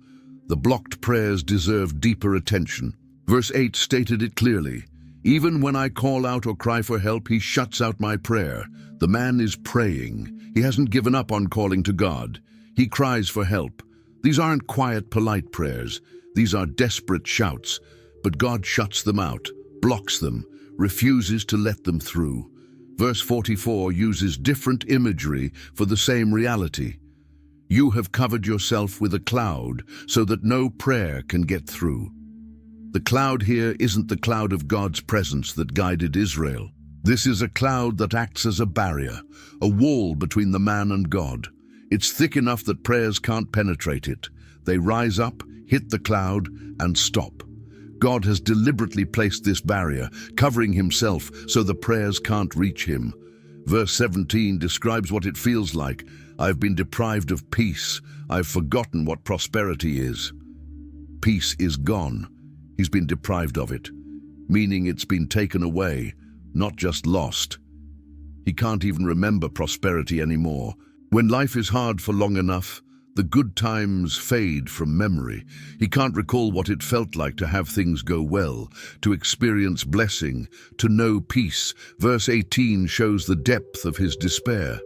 The blocked prayers deserve deeper attention. Verse 8 stated it clearly. "Even when I call out or cry for help, he shuts out my prayer." The man is praying. He hasn't given up on calling to God. He cries for help. These aren't quiet, polite prayers. These are desperate shouts. But God shuts them out, blocks them, refuses to let them through. Verse 44 uses different imagery for the same reality. "You have covered yourself with a cloud so that no prayer can get through." The cloud here isn't the cloud of God's presence that guided Israel. This is a cloud that acts as a barrier, a wall between the man and God. It's thick enough that prayers can't penetrate it. They rise up, hit the cloud, and stop. God has deliberately placed this barrier, covering himself so the prayers can't reach him. Verse 17 describes what it feels like. "I've been deprived of peace. I've forgotten what prosperity is." Peace is gone. He's been deprived of it, meaning it's been taken away, not just lost. He can't even remember prosperity anymore. When life is hard for long enough, the good times fade from memory. He can't recall what it felt like to have things go well, to experience blessing, to know peace. Verse 18 shows the depth of his despair.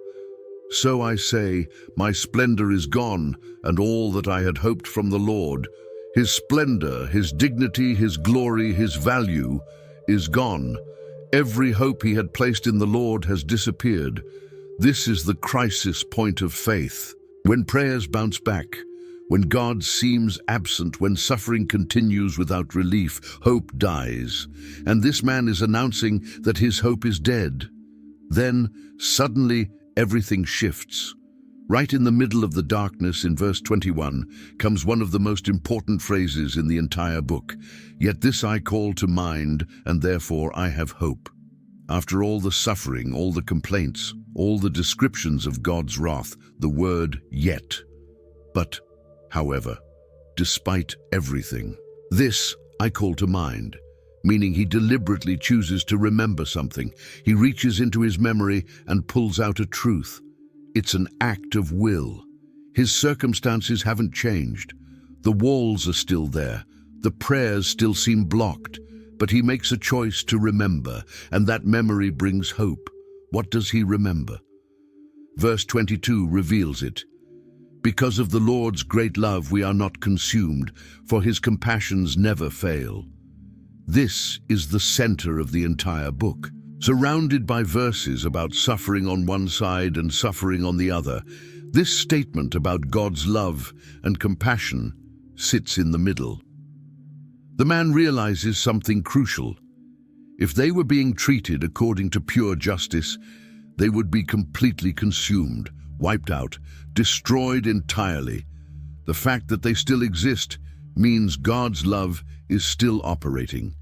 "So I say, my splendor is gone, and all that I had hoped from the Lord. His splendor, his dignity, his glory, his value is gone. Every hope he had placed in the Lord has disappeared." This is the crisis point of faith. When prayers bounce back, when God seems absent, when suffering continues without relief, hope dies. And this man is announcing that his hope is dead. Then, suddenly, everything shifts. Right in the middle of the darkness, in verse 21, comes one of the most important phrases in the entire book. "Yet this I call to mind, and therefore I have hope." After all the suffering, all the complaints, all the descriptions of God's wrath, the word "yet." But, however, despite everything, this I call to mind, meaning he deliberately chooses to remember something. He reaches into his memory and pulls out a truth. It's an act of will. His circumstances haven't changed. The walls are still there. The prayers still seem blocked. But he makes a choice to remember, and that memory brings hope. What does he remember? Verse 22 reveals it. Because of the Lord's great love we are not consumed, for his compassions never fail. This is the center of the entire book. Surrounded by verses about suffering on one side and suffering on the other, this statement about God's love and compassion sits in the middle. The man realizes something crucial. If they were being treated according to pure justice, they would be completely consumed, wiped out, destroyed entirely. The fact that they still exist means God's love is still operating.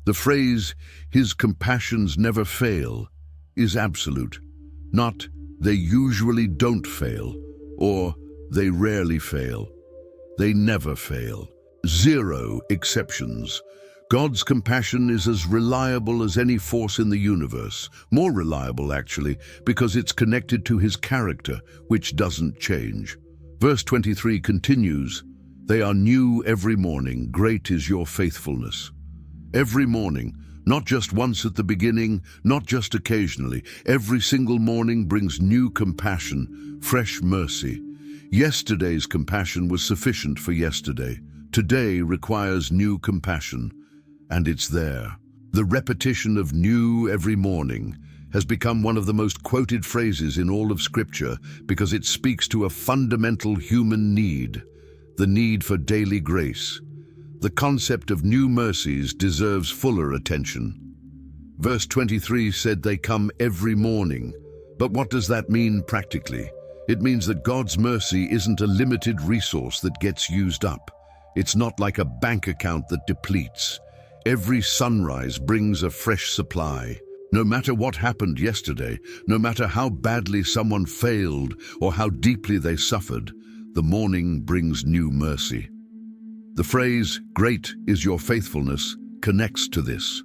The phrase, "His compassions never fail," is absolute, not "they usually don't fail" or "they rarely fail." They never fail. Zero exceptions. God's compassion is as reliable as any force in the universe, more reliable actually, because it's connected to his character, which doesn't change. Verse 23 continues, "They are new every morning, great is your faithfulness." Every morning, not just once at the beginning, not just occasionally. Every single morning brings new compassion, fresh mercy. Yesterday's compassion was sufficient for yesterday. Today requires new compassion, and it's there. The repetition of new every morning has become one of the most quoted phrases in all of Scripture because it speaks to a fundamental human need, the need for daily grace. The concept of new mercies deserves fuller attention. Verse 23 said they come every morning. But what does that mean practically? It means that God's mercy isn't a limited resource that gets used up. It's not like a bank account that depletes. Every sunrise brings a fresh supply. No matter what happened yesterday, no matter how badly someone failed or how deeply they suffered, the morning brings new mercy. The phrase, "Great is your faithfulness," connects to this.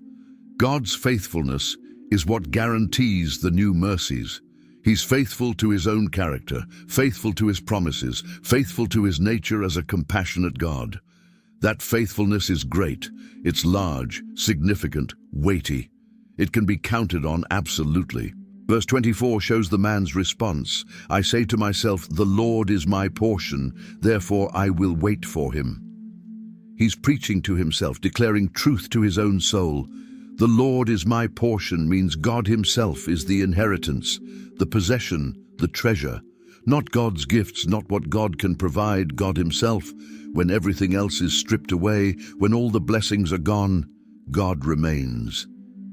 God's faithfulness is what guarantees the new mercies. He's faithful to his own character, faithful to his promises, faithful to his nature as a compassionate God. That faithfulness is great. It's large, significant, weighty. It can be counted on absolutely. Verse 24 shows the man's response. "I say to myself, the Lord is my portion, therefore I will wait for him." He's preaching to himself, declaring truth to his own soul. The Lord is my portion means God himself is the inheritance, the possession, the treasure. Not God's gifts, not what God can provide, God himself. When everything else is stripped away, when all the blessings are gone, God remains,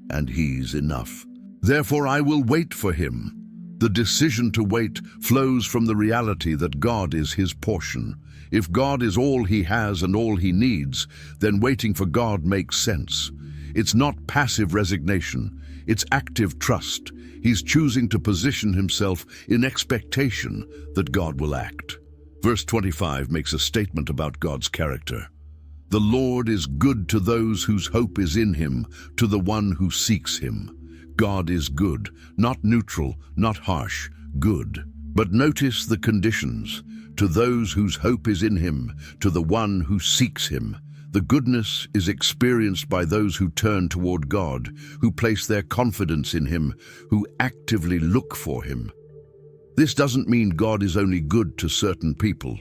and he's enough. Therefore I will wait for him. The decision to wait flows from the reality that God is his portion. If God is all he has and all he needs, then waiting for God makes sense. It's not passive resignation, it's active trust. He's choosing to position himself in expectation that God will act. Verse 25 makes a statement about God's character. "The Lord is good to those whose hope is in him, to the one who seeks him." God is good, not neutral, not harsh, good. But notice the conditions. To those whose hope is in him, to the one who seeks him. The goodness is experienced by those who turn toward God, who place their confidence in him, who actively look for him. This doesn't mean God is only good to certain people.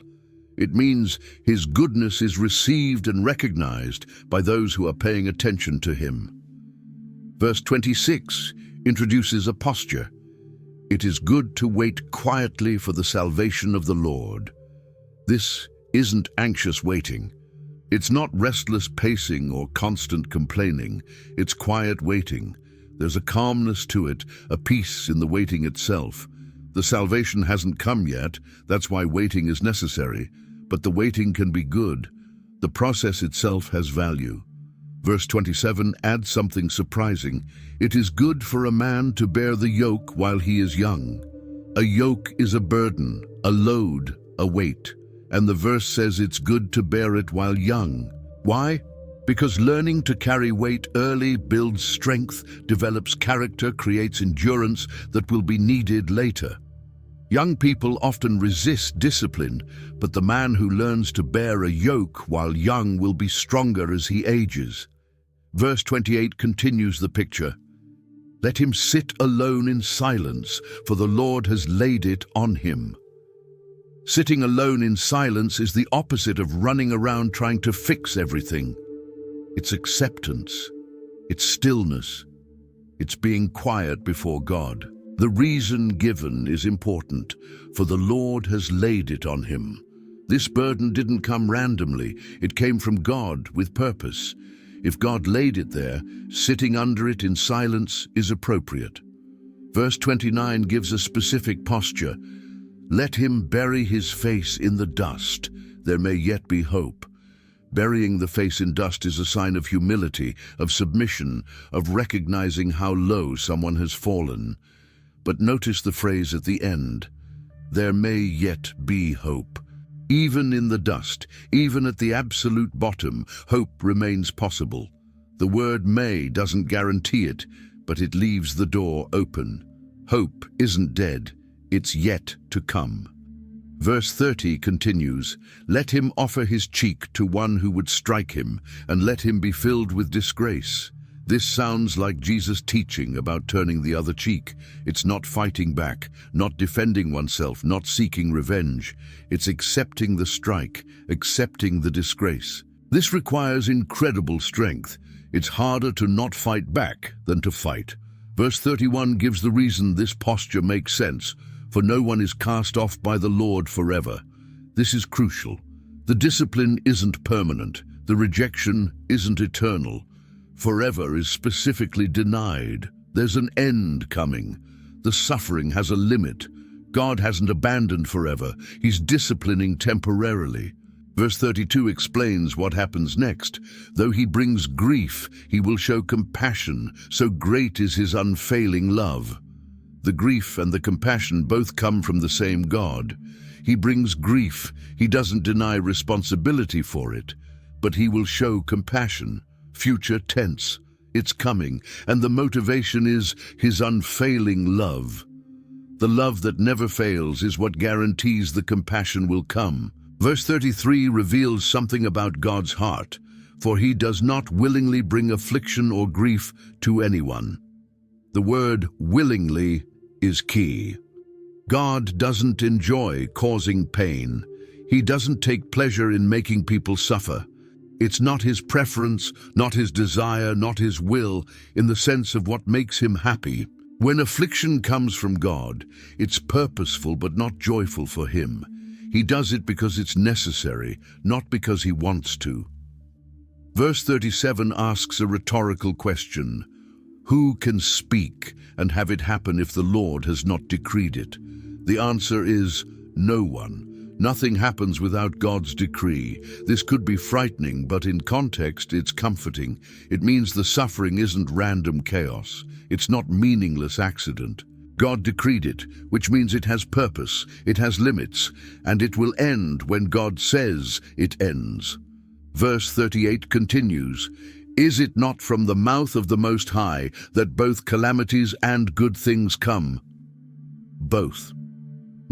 It means his goodness is received and recognized by those who are paying attention to him. Verse 26 introduces a posture. It is good to wait quietly for the salvation of the Lord. This isn't anxious waiting. It's not restless pacing or constant complaining. It's quiet waiting. There's a calmness to it, a peace in the waiting itself. The salvation hasn't come yet, that's why waiting is necessary. But the waiting can be good. The process itself has value. Verse 27 adds something surprising. It is good for a man to bear the yoke while he is young. A yoke is a burden, a load, a weight. And the verse says it's good to bear it while young. Why? Because learning to carry weight early builds strength, develops character, creates endurance that will be needed later. Young people often resist discipline, but the man who learns to bear a yoke while young will be stronger as he ages. Verse 28 continues the picture. Let him sit alone in silence, for the Lord has laid it on him. Sitting alone in silence is the opposite of running around trying to fix everything. It's acceptance. It's stillness. It's being quiet before God. The reason given is important, for the Lord has laid it on him. This burden didn't come randomly. It came from God with purpose. If God laid it there, sitting under it in silence is appropriate. Verse 29 gives a specific posture. Let him bury his face in the dust. There may yet be hope. Burying the face in dust is a sign of humility, of submission, of recognizing how low someone has fallen. But notice the phrase at the end. There may yet be hope. Even in the dust, even at the absolute bottom, hope remains possible. The word may doesn't guarantee it, but it leaves the door open. Hope isn't dead, it's yet to come. Verse 30 continues, let him offer his cheek to one who would strike him, and let him be filled with disgrace. This sounds like Jesus' teaching about turning the other cheek. It's not fighting back, not defending oneself, not seeking revenge. It's accepting the strike, accepting the disgrace. This requires incredible strength. It's harder to not fight back than to fight. Verse 31 gives the reason this posture makes sense, for no one is cast off by the Lord forever. This is crucial. The discipline isn't permanent. The rejection isn't eternal. Forever is specifically denied. There's an end coming. The suffering has a limit. God hasn't abandoned forever. He's disciplining temporarily. Verse 32 explains what happens next. Though he brings grief, he will show compassion. So great is his unfailing love. The grief and the compassion both come from the same God. He brings grief. He doesn't deny responsibility for it, but he will show compassion. Future tense. It's coming, and the motivation is his unfailing love. The love that never fails is what guarantees the compassion will come. Verse 33 reveals something about God's heart, for he does not willingly bring affliction or grief to anyone. The word willingly is key. God doesn't enjoy causing pain. He doesn't take pleasure in making people suffer. It's not his preference, not his desire, not his will, in the sense of what makes him happy. When affliction comes from God, it's purposeful but not joyful for him. He does it because it's necessary, not because he wants to. Verse 37 asks a rhetorical question. Who can speak and have it happen if the Lord has not decreed it? The answer is no one. Nothing happens without God's decree. This could be frightening, but in context it's comforting. It means the suffering isn't random chaos. It's not meaningless accident. God decreed it, which means it has purpose, it has limits, and it will end when God says it ends. Verse 38 continues, Is it not from the mouth of the Most High that both calamities and good things come? Both.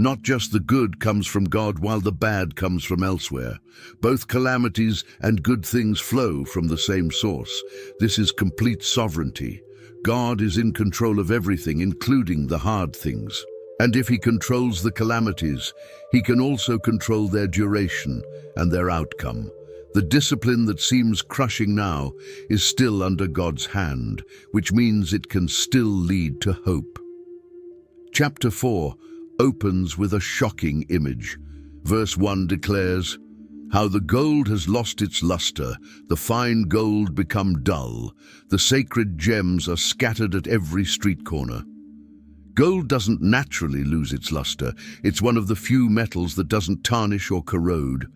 Not just the good comes from God while the bad comes from elsewhere. Both calamities and good things flow from the same source. This is complete sovereignty. God is in control of everything, including the hard things. And if he controls the calamities, he can also control their duration and their outcome. The discipline that seems crushing now is still under God's hand, which means it can still lead to hope. Chapter 4 opens with a shocking image. Verse 1 declares, How the gold has lost its luster, the fine gold become dull, the sacred gems are scattered at every street corner. Gold doesn't naturally lose its luster. It's one of the few metals that doesn't tarnish or corrode.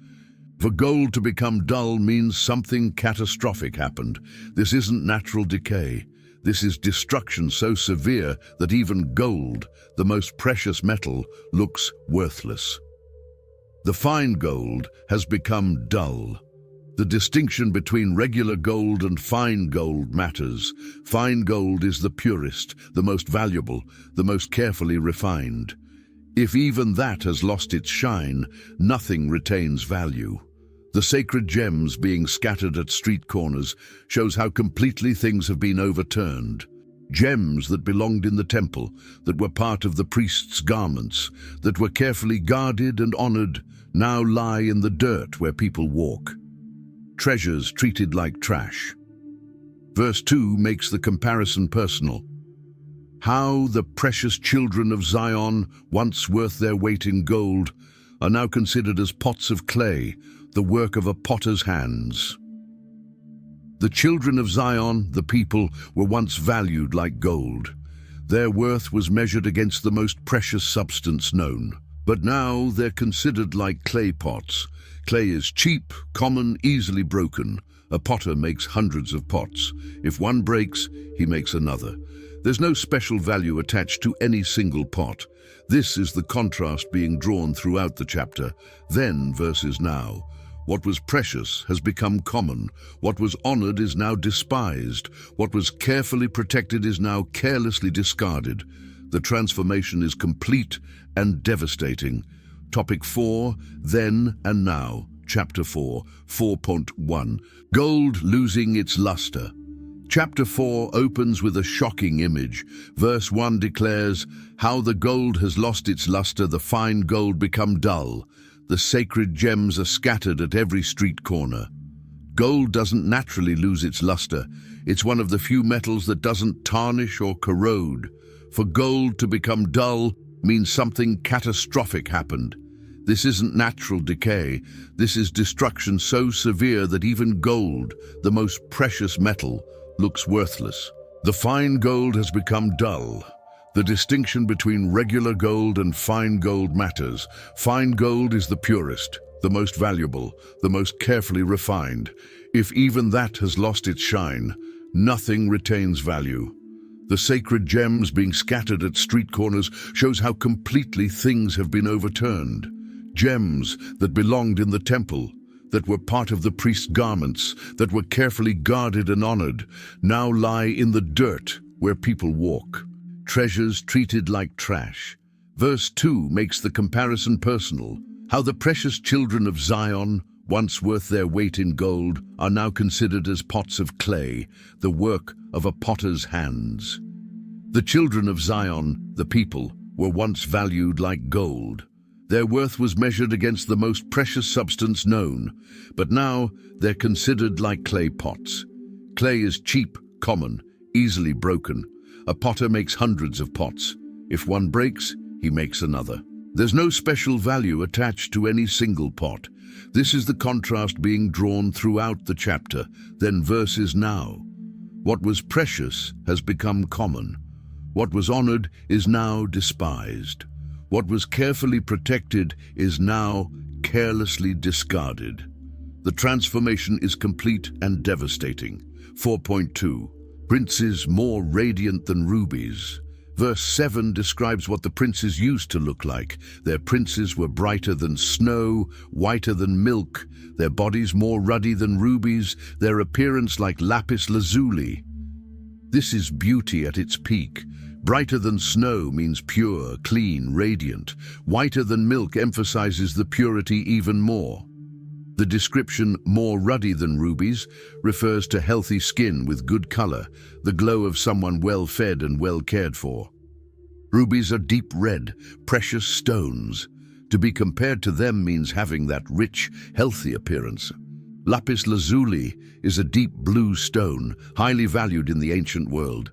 For gold to become dull means something catastrophic happened. This isn't natural decay. This is destruction so severe that even gold, the most precious metal, looks worthless. The fine gold has become dull. The distinction between regular gold and fine gold matters. Fine gold is the purest, the most valuable, the most carefully refined. If even that has lost its shine, nothing retains value. The sacred gems being scattered at street corners shows how completely things have been overturned. Gems that belonged in the temple, that were part of the priest's garments, that were carefully guarded and honored, now lie in the dirt where people walk. Treasures treated like trash. Verse 2 makes the comparison personal. How the precious children of Zion, once worth their weight in gold, are now considered as pots of clay, the work of a potter's hands. The children of Zion, the people, were once valued like gold. Their worth was measured against the most precious substance known. But now they're considered like clay pots. Clay is cheap, common, easily broken. A potter makes hundreds of pots. If one breaks, he makes another. There's no special value attached to any single pot. This is the contrast being drawn throughout the chapter. Then versus now. What was precious has become common. What was honored is now despised. What was carefully protected is now carelessly discarded. The transformation is complete and devastating. Topic 4, Then and Now. Chapter 4, 4.1. Gold losing its luster. Chapter 4 opens with a shocking image. Verse 1 declares, "How the gold has lost its luster, the fine gold become dull. The sacred gems are scattered at every street corner." Gold doesn't naturally lose its luster. It's one of the few metals that doesn't tarnish or corrode. For gold to become dull means something catastrophic happened. This isn't natural decay. This is destruction so severe that even gold, the most precious metal, looks worthless. The fine gold has become dull. The distinction between regular gold and fine gold matters. Fine gold is the purest, the most valuable, the most carefully refined. If even that has lost its shine, nothing retains value. The sacred gems being scattered at street corners shows how completely things have been overturned. Gems that belonged in the temple, that were part of the priest's garments, that were carefully guarded and honored, now lie in the dirt where people walk. Treasures treated like trash. Verse 2 makes the comparison personal. How the precious children of Zion, once worth their weight in gold, are now considered as pots of clay, the work of a potter's hands. The children of Zion, the people, were once valued like gold. Their worth was measured against the most precious substance known, but now they're considered like clay pots. Clay is cheap, common, easily broken. A potter makes hundreds of pots. If one breaks, he makes another. There's no special value attached to any single pot. This is the contrast being drawn throughout the chapter. Then verses now. What was precious has become common. What was honored is now despised. What was carefully protected is now carelessly discarded. The transformation is complete and devastating. 4.2. Princes more radiant than rubies. Verse 7 describes what the princes used to look like. Their princes were brighter than snow, whiter than milk, their bodies more ruddy than rubies, their appearance like lapis lazuli. This is beauty at its peak. Brighter than snow means pure, clean, radiant. Whiter than milk emphasizes the purity even more. The description, more ruddy than rubies, refers to healthy skin with good color, the glow of someone well-fed and well cared for. Rubies are deep red, precious stones. To be compared to them means having that rich, healthy appearance. Lapis lazuli is a deep blue stone, highly valued in the ancient world.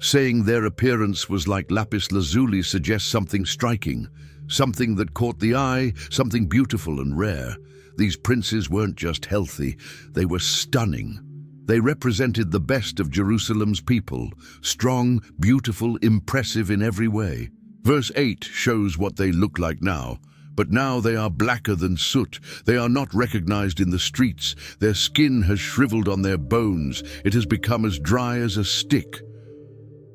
Saying their appearance was like lapis lazuli suggests something striking, something that caught the eye, something beautiful and rare. These princes weren't just healthy, they were stunning. They represented the best of Jerusalem's people, strong, beautiful, impressive in every way. Verse 8 shows what they look like now. But now they are blacker than soot. They are not recognized in the streets. Their skin has shriveled on their bones. It has become as dry as a stick.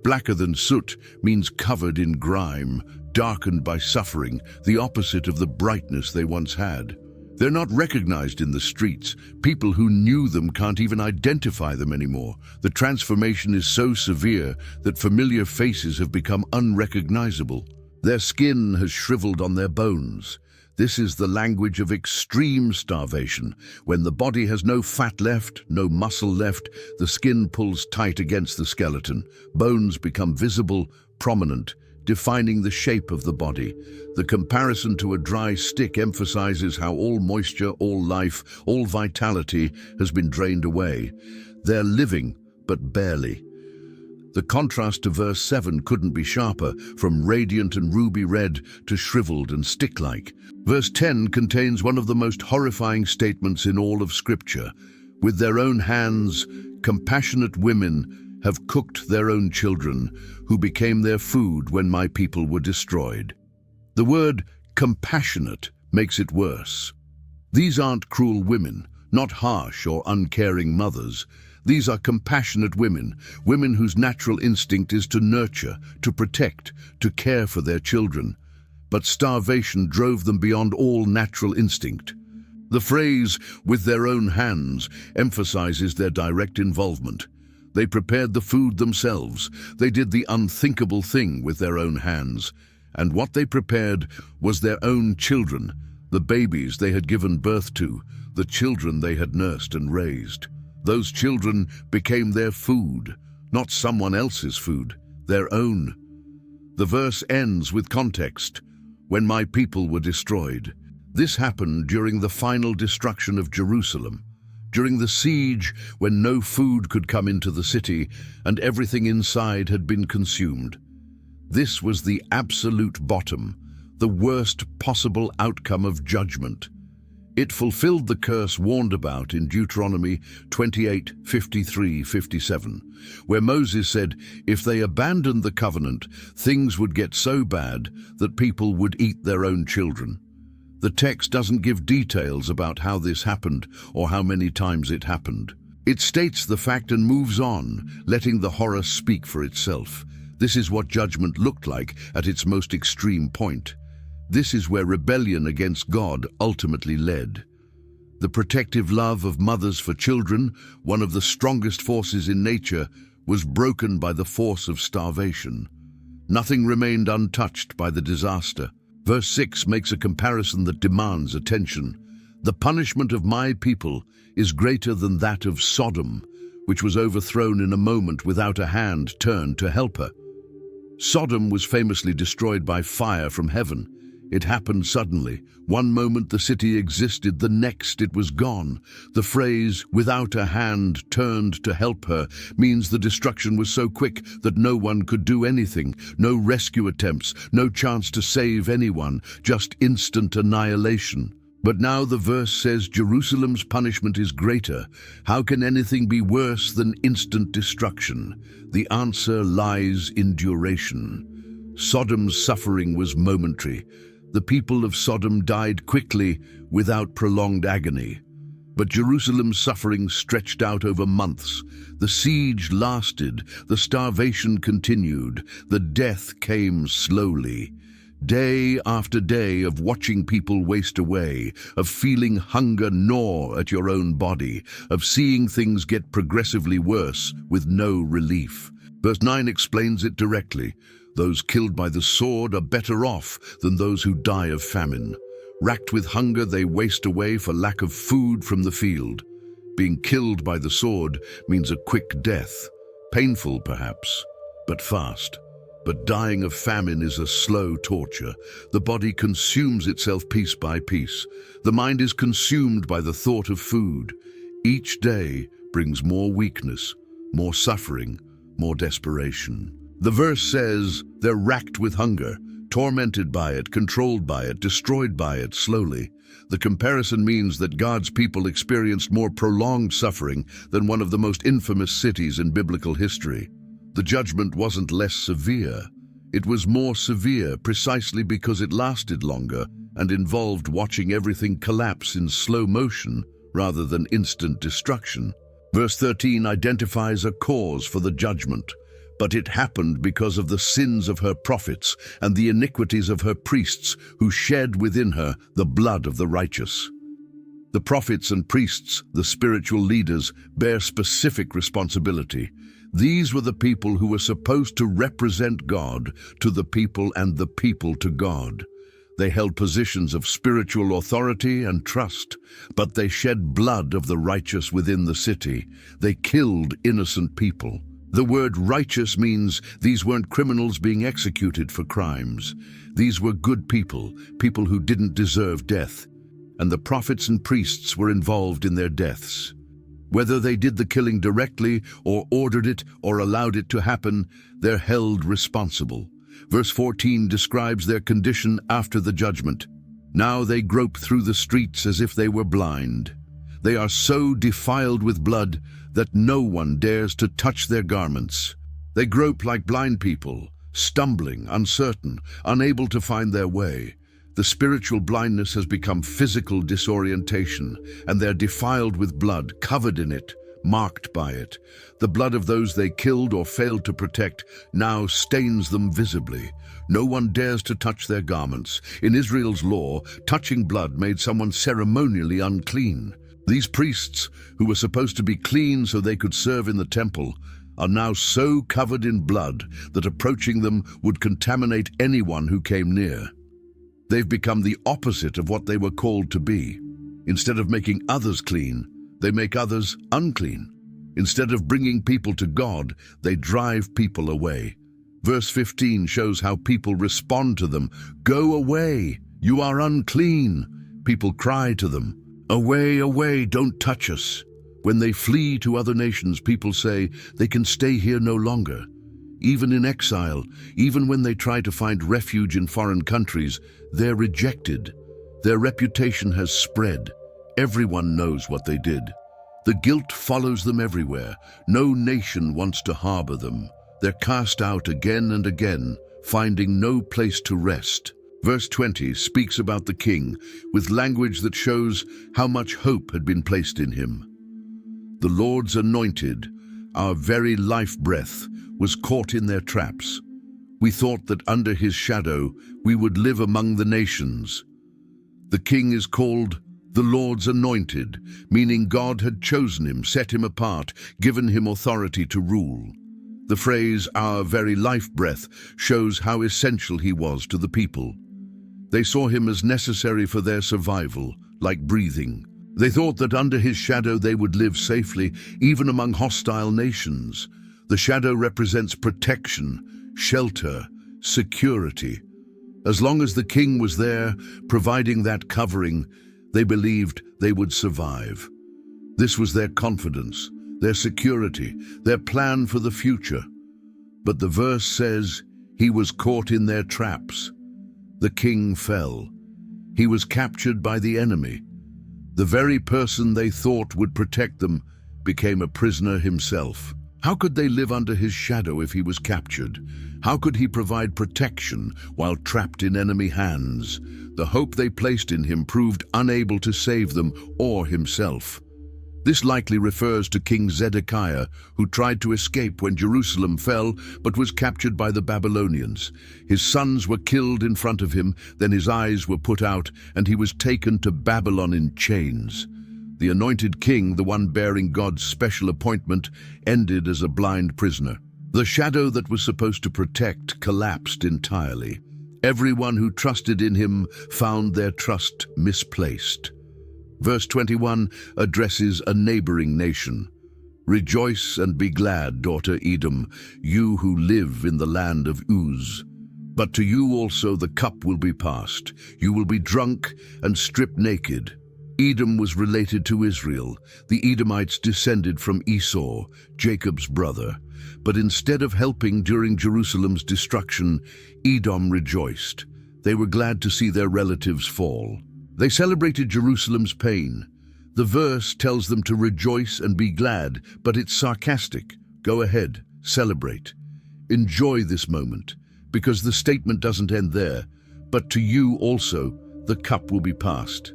Blacker than soot means covered in grime, darkened by suffering, the opposite of the brightness they once had. They're not recognized in the streets. People who knew them can't even identify them anymore. The transformation is so severe that familiar faces have become unrecognizable. Their skin has shriveled on their bones. This is the language of extreme starvation, when the body has no fat left, no muscle left, the skin pulls tight against the skeleton, bones become visible, prominent, defining the shape of the body. The comparison to a dry stick emphasizes how all moisture, all life, all vitality has been drained away. They're living, but barely. The contrast to verse 7 couldn't be sharper, from radiant and ruby red to shriveled and stick-like. Verse 10 contains one of the most horrifying statements in all of Scripture. With their own hands, compassionate women have cooked their own children, who became their food when my people were destroyed. The word compassionate makes it worse. These aren't cruel women, not harsh or uncaring mothers. These are compassionate women, women whose natural instinct is to nurture, to protect, to care for their children. But starvation drove them beyond all natural instinct. The phrase, "with their own hands," emphasizes their direct involvement. They prepared the food themselves. They did the unthinkable thing with their own hands. And what they prepared was their own children, the babies they had given birth to, the children they had nursed and raised. Those children became their food, not someone else's food, their own. The verse ends with context, "when my people were destroyed." This happened during the final destruction of Jerusalem, during the siege when no food could come into the city and everything inside had been consumed. This was the absolute bottom, the worst possible outcome of judgment. It fulfilled the curse warned about in Deuteronomy 28:53-57, where Moses said, if they abandoned the covenant, things would get so bad that people would eat their own children. The text doesn't give details about how this happened or how many times it happened. It states the fact and moves on, letting the horror speak for itself. This is what judgment looked like at its most extreme point. This is where rebellion against God ultimately led. The protective love of mothers for children, one of the strongest forces in nature, was broken by the force of starvation. Nothing remained untouched by the disaster. Verse 6 makes a comparison that demands attention. The punishment of my people is greater than that of Sodom, which was overthrown in a moment without a hand turned to help her. Sodom was famously destroyed by fire from heaven. It happened suddenly. One moment the city existed, the next it was gone. The phrase, without a hand turned to help her, means the destruction was so quick that no one could do anything. No rescue attempts, no chance to save anyone, just instant annihilation. But now the verse says Jerusalem's punishment is greater. How can anything be worse than instant destruction? The answer lies in duration. Sodom's suffering was momentary. The people of Sodom died quickly without prolonged agony. But Jerusalem's suffering stretched out over months. The siege lasted, the starvation continued, the death came slowly. Day after day of watching people waste away, of feeling hunger gnaw at your own body, of seeing things get progressively worse with no relief. Verse 9 explains it directly. Those killed by the sword are better off than those who die of famine. Racked with hunger, they waste away for lack of food from the field. Being killed by the sword means a quick death. Painful, perhaps, but fast. But dying of famine is a slow torture. The body consumes itself piece by piece. The mind is consumed by the thought of food. Each day brings more weakness, more suffering, more desperation. The verse says they're racked with hunger, tormented by it, controlled by it, destroyed by it slowly. The comparison means that God's people experienced more prolonged suffering than one of the most infamous cities in biblical history. The judgment wasn't less severe. It was more severe precisely because it lasted longer and involved watching everything collapse in slow motion rather than instant destruction. Verse 13 identifies a cause for the judgment. But it happened because of the sins of her prophets and the iniquities of her priests who shed within her the blood of the righteous. The prophets and priests, the spiritual leaders, bear specific responsibility. These were the people who were supposed to represent God to the people and the people to God. They held positions of spiritual authority and trust, but they shed blood of the righteous within the city. They killed innocent people. The word righteous means these weren't criminals being executed for crimes. These were good people, people who didn't deserve death. And the prophets and priests were involved in their deaths. Whether they did the killing directly or ordered it or allowed it to happen, they're held responsible. Verse 14 describes their condition after the judgment. Now they grope through the streets as if they were blind. They are so defiled with blood that no one dares to touch their garments. They grope like blind people, stumbling, uncertain, unable to find their way. The spiritual blindness has become physical disorientation, and they're defiled with blood, covered in it, marked by it. The blood of those they killed or failed to protect now stains them visibly. No one dares to touch their garments. In Israel's law, touching blood made someone ceremonially unclean. These priests, who were supposed to be clean so they could serve in the temple, are now so covered in blood that approaching them would contaminate anyone who came near. They've become the opposite of what they were called to be. Instead of making others clean, they make others unclean. Instead of bringing people to God, they drive people away. Verse 15 shows how people respond to them. Go away, you are unclean. People cry to them, away, away, don't touch us. When they flee to other nations, people say they can stay here no longer. Even in exile, even when they try to find refuge in foreign countries, they're rejected. Their reputation has spread. Everyone knows what they did. The guilt follows them everywhere. No nation wants to harbor them. They're cast out again and again, finding no place to rest. Verse 20 speaks about the king with language that shows how much hope had been placed in him. The Lord's anointed, our very life breath, was caught in their traps. We thought that under his shadow we would live among the nations. The king is called the Lord's anointed, meaning God had chosen him, set him apart, given him authority to rule. The phrase, our very life breath, shows how essential he was to the people. They saw him as necessary for their survival, like breathing. They thought that under his shadow they would live safely, even among hostile nations. The shadow represents protection, shelter, security. As long as the king was there, providing that covering, they believed they would survive. This was their confidence, their security, their plan for the future. But the verse says, he was caught in their traps. The king fell. He was captured by the enemy. The very person they thought would protect them became a prisoner himself. How could they live under his shadow if he was captured? How could he provide protection while trapped in enemy hands? The hope they placed in him proved unable to save them or himself. This likely refers to King Zedekiah, who tried to escape when Jerusalem fell but was captured by the Babylonians. His sons were killed in front of him, then his eyes were put out, and he was taken to Babylon in chains. The anointed king, the one bearing God's special appointment, ended as a blind prisoner. The shadow that was supposed to protect collapsed entirely. Everyone who trusted in him found their trust misplaced. Verse 21 addresses a neighboring nation. Rejoice and be glad, daughter Edom, you who live in the land of Uz. But to you also the cup will be passed. You will be drunk and stripped naked. Edom was related to Israel. The Edomites descended from Esau, Jacob's brother. But instead of helping during Jerusalem's destruction, Edom rejoiced. They were glad to see their relatives fall. They celebrated Jerusalem's pain. The verse tells them to rejoice and be glad, but it's sarcastic. Go ahead, celebrate. Enjoy this moment, because the statement doesn't end there. But to you also, the cup will be passed.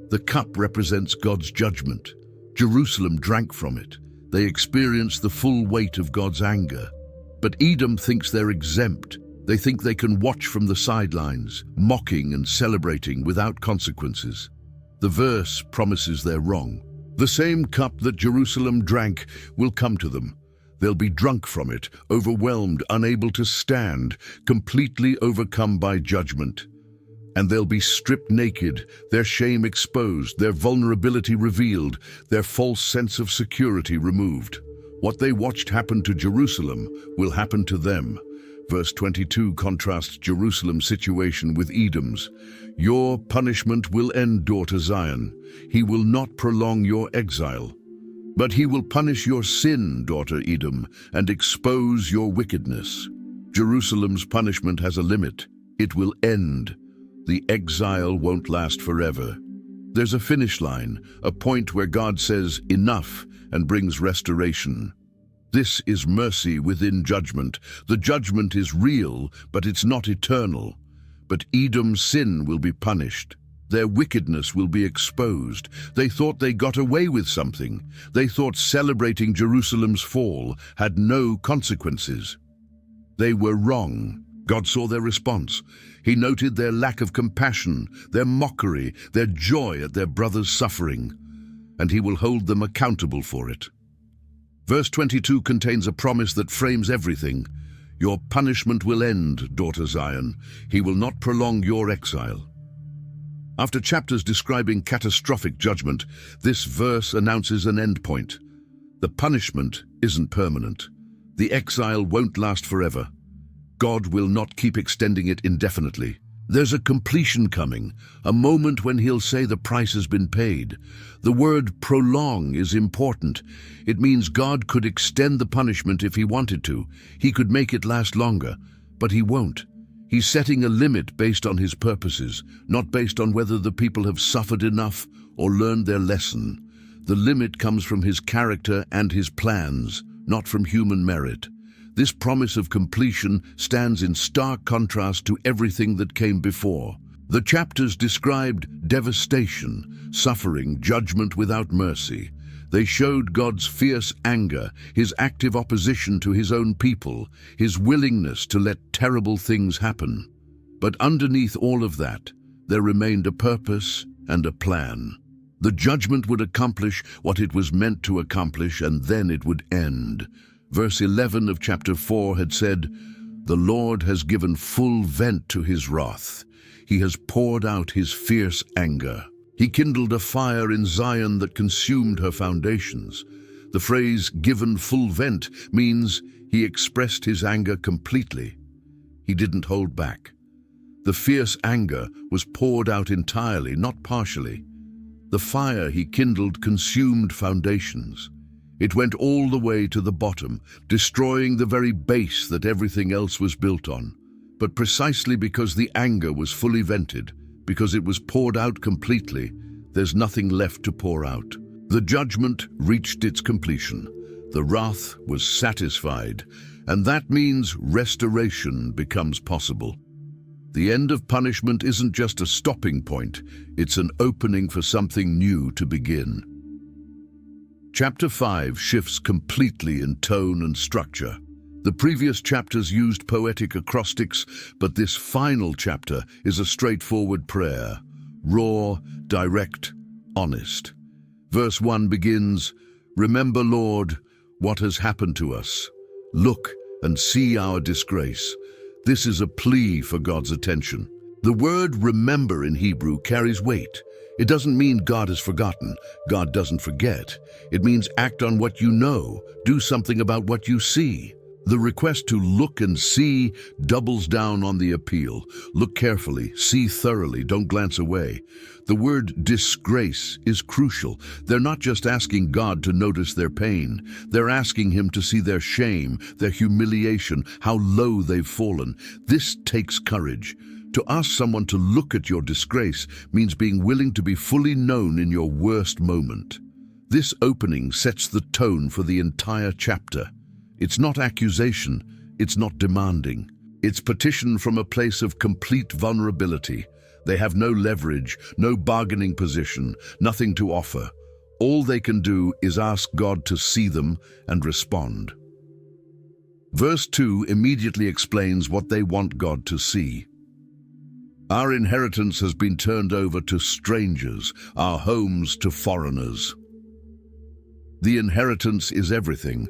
The cup represents God's judgment. Jerusalem drank from it. They experienced the full weight of God's anger. But Edom thinks they're exempt. They think they can watch from the sidelines, mocking and celebrating without consequences. The verse promises they're wrong. The same cup that Jerusalem drank will come to them. They'll be drunk from it, overwhelmed, unable to stand, completely overcome by judgment. And they'll be stripped naked, their shame exposed, their vulnerability revealed, their false sense of security removed. What they watched happen to Jerusalem will happen to them. Verse 22 contrasts Jerusalem's situation with Edom's. Your punishment will end, daughter Zion. He will not prolong your exile. But he will punish your sin, daughter Edom, and expose your wickedness. Jerusalem's punishment has a limit. It will end. The exile won't last forever. There's a finish line, a point where God says enough and brings restoration. This is mercy within judgment. The judgment is real, but it's not eternal. But Edom's sin will be punished. Their wickedness will be exposed. They thought they got away with something. They thought celebrating Jerusalem's fall had no consequences. They were wrong. God saw their response. He noted their lack of compassion, their mockery, their joy at their brother's suffering, and he will hold them accountable for it. Verse 22 contains a promise that frames everything. Your punishment will end, daughter Zion. He will not prolong your exile. After chapters describing catastrophic judgment, this verse announces an endpoint. The punishment isn't permanent. The exile won't last forever. God will not keep extending it indefinitely. There's a completion coming, a moment when he'll say the price has been paid. The word prolong is important. It means God could extend the punishment if he wanted to. He could make it last longer, but he won't. He's setting a limit based on his purposes, not based on whether the people have suffered enough or learned their lesson. The limit comes from his character and his plans, not from human merit. This promise of completion stands in stark contrast to everything that came before. The chapters described devastation, suffering, judgment without mercy. They showed God's fierce anger, his active opposition to his own people, his willingness to let terrible things happen. But underneath all of that, there remained a purpose and a plan. The judgment would accomplish what it was meant to accomplish, and then it would end. Verse 11 of chapter 4 had said, "The Lord has given full vent to his wrath. He has poured out his fierce anger. He kindled a fire in Zion that consumed her foundations." The phrase "given full vent" means he expressed his anger completely. He didn't hold back. The fierce anger was poured out entirely, not partially. The fire he kindled consumed foundations. It went all the way to the bottom, destroying the very base that everything else was built on. But precisely because the anger was fully vented, because it was poured out completely, there's nothing left to pour out. The judgment reached its completion. The wrath was satisfied, and that means restoration becomes possible. The end of punishment isn't just a stopping point, it's an opening for something new to begin. Chapter 5 shifts completely in tone and structure. The previous chapters used poetic acrostics, but this final chapter is a straightforward prayer, raw, direct, honest. Verse 1 begins, "Remember, Lord, what has happened to us. Look and see our disgrace." This is a plea for God's attention. The word remember in Hebrew carries weight. It doesn't mean God has forgotten. God doesn't forget. It means act on what you know. Do something about what you see. The request to look and see doubles down on the appeal. Look carefully, see thoroughly, don't glance away. The word disgrace is crucial. They're not just asking God to notice their pain. They're asking him to see their shame, their humiliation, how low they've fallen. This takes courage. To ask someone to look at your disgrace means being willing to be fully known in your worst moment. This opening sets the tone for the entire chapter. It's not accusation, it's not demanding. It's petition from a place of complete vulnerability. They have no leverage, no bargaining position, nothing to offer. All they can do is ask God to see them and respond. Verse 2 immediately explains what they want God to see. Our inheritance has been turned over to strangers, our homes to foreigners. The inheritance is everything.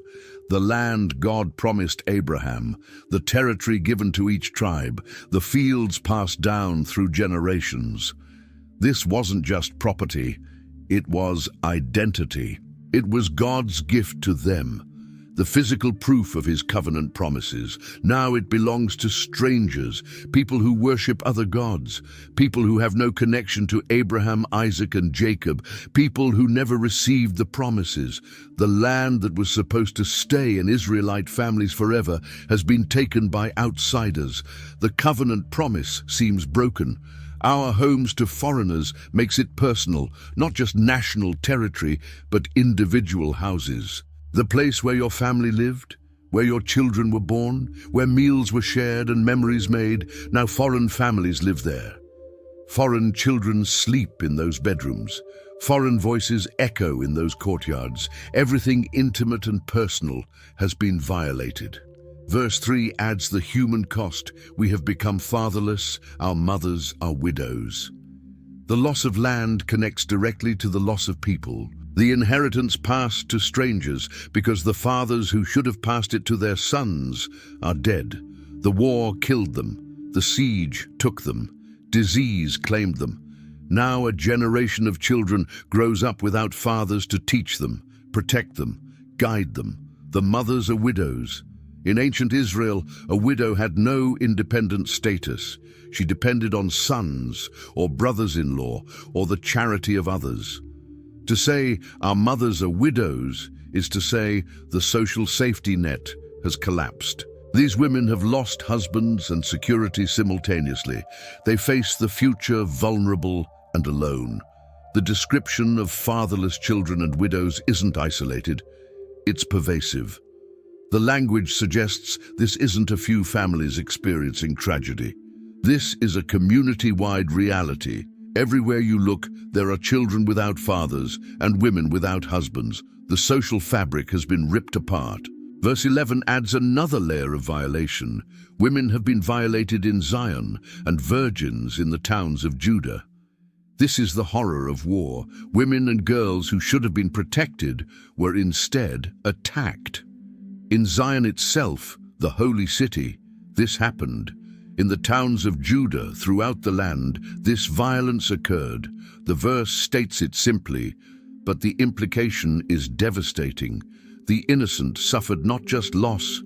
The land God promised Abraham, the territory given to each tribe, the fields passed down through generations. This wasn't just property, it was identity. It was God's gift to them, the physical proof of his covenant promises. Now it belongs to strangers, people who worship other gods, people who have no connection to Abraham, Isaac, and Jacob, people who never received the promises. The land that was supposed to stay in Israelite families forever has been taken by outsiders. The covenant promise seems broken. Our homes to foreigners makes it personal, not just national territory, but individual houses. The place where your family lived, where your children were born, where meals were shared and memories made, now foreign families live there. Foreign children sleep in those bedrooms. Foreign voices echo in those courtyards. Everything intimate and personal has been violated. Verse 3 adds the human cost. We have become fatherless, our mothers are widows. The loss of land connects directly to the loss of people. The inheritance passed to strangers because the fathers who should have passed it to their sons are dead. The war killed them. The siege took them. Disease claimed them. Now a generation of children grows up without fathers to teach them, protect them, guide them. The mothers are widows. In ancient Israel, a widow had no independent status. She depended on sons or brothers-in-law or the charity of others. To say our mothers are widows is to say the social safety net has collapsed. These women have lost husbands and security simultaneously. They face the future vulnerable and alone. The description of fatherless children and widows isn't isolated, it's pervasive. The language suggests this isn't a few families experiencing tragedy. This is a community-wide reality. Everywhere you look, there are children without fathers and women without husbands. The social fabric has been ripped apart. Verse 11 adds another layer of violation. Women have been violated in Zion and virgins in the towns of Judah. This is the horror of war. Women and girls who should have been protected were instead attacked. In Zion itself, the holy city, this happened. In the towns of Judah throughout the land, this violence occurred. The verse states it simply, but the implication is devastating. The innocent suffered not just loss,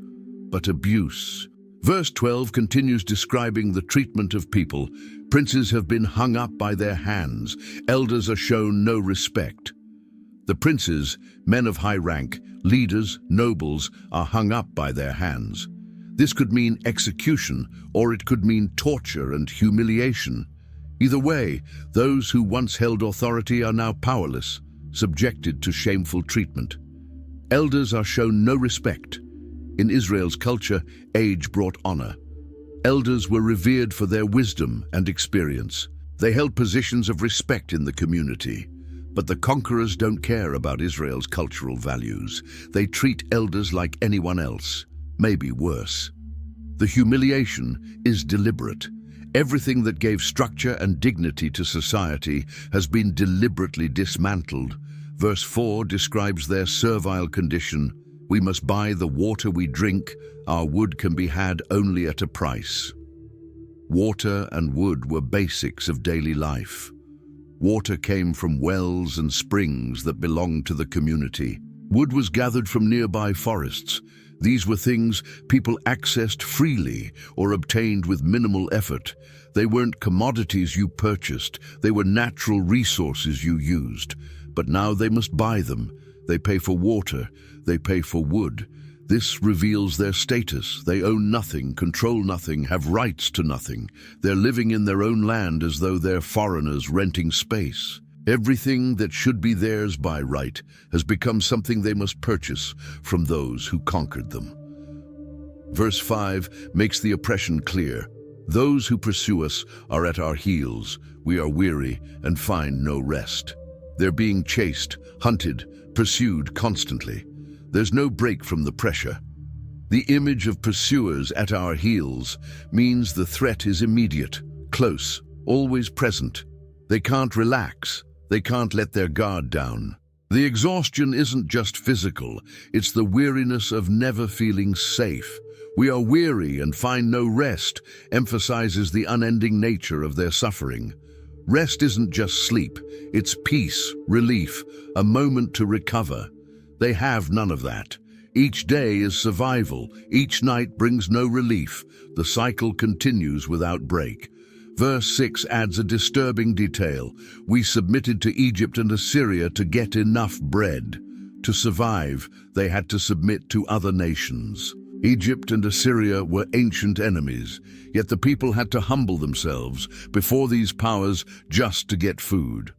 but abuse. Verse 12 continues describing the treatment of people. Princes have been hung up by their hands. Elders are shown no respect. The princes, men of high rank, leaders, nobles, are hung up by their hands. This could mean execution, or it could mean torture and humiliation. Either way, those who once held authority are now powerless, subjected to shameful treatment. Elders are shown no respect. In Israel's culture, age brought honor. Elders were revered for their wisdom and experience. They held positions of respect in the community. But the conquerors don't care about Israel's cultural values. They treat elders like anyone else. Maybe worse. The humiliation is deliberate. Everything that gave structure and dignity to society has been deliberately dismantled. Verse 4 describes their servile condition. We must buy the water we drink. Our wood can be had only at a price. Water and wood were basics of daily life. Water came from wells and springs that belonged to the community. Wood was gathered from nearby forests. These were things people accessed freely or obtained with minimal effort. They weren't commodities you purchased, they were natural resources you used. But now they must buy them. They pay for water, they pay for wood. This reveals their status. They own nothing, control nothing, have rights to nothing. They're living in their own land as though they're foreigners renting space. Everything that should be theirs by right has become something they must purchase from those who conquered them. Verse 5 makes the oppression clear. Those who pursue us are at our heels. We are weary and find no rest. They're being chased, hunted, pursued constantly. There's no break from the pressure. The image of pursuers at our heels means the threat is immediate, close, always present. They can't relax. They can't let their guard down. The exhaustion isn't just physical, it's the weariness of never feeling safe. We are weary and find no rest, emphasizes the unending nature of their suffering. Rest isn't just sleep, it's peace, relief, a moment to recover. They have none of that. Each day is survival, each night brings no relief. The cycle continues without break. Verse 6 adds a disturbing detail. We submitted to Egypt and Assyria to get enough bread. To survive, they had to submit to other nations. Egypt and Assyria were ancient enemies, yet the people had to humble themselves before these powers just to get food.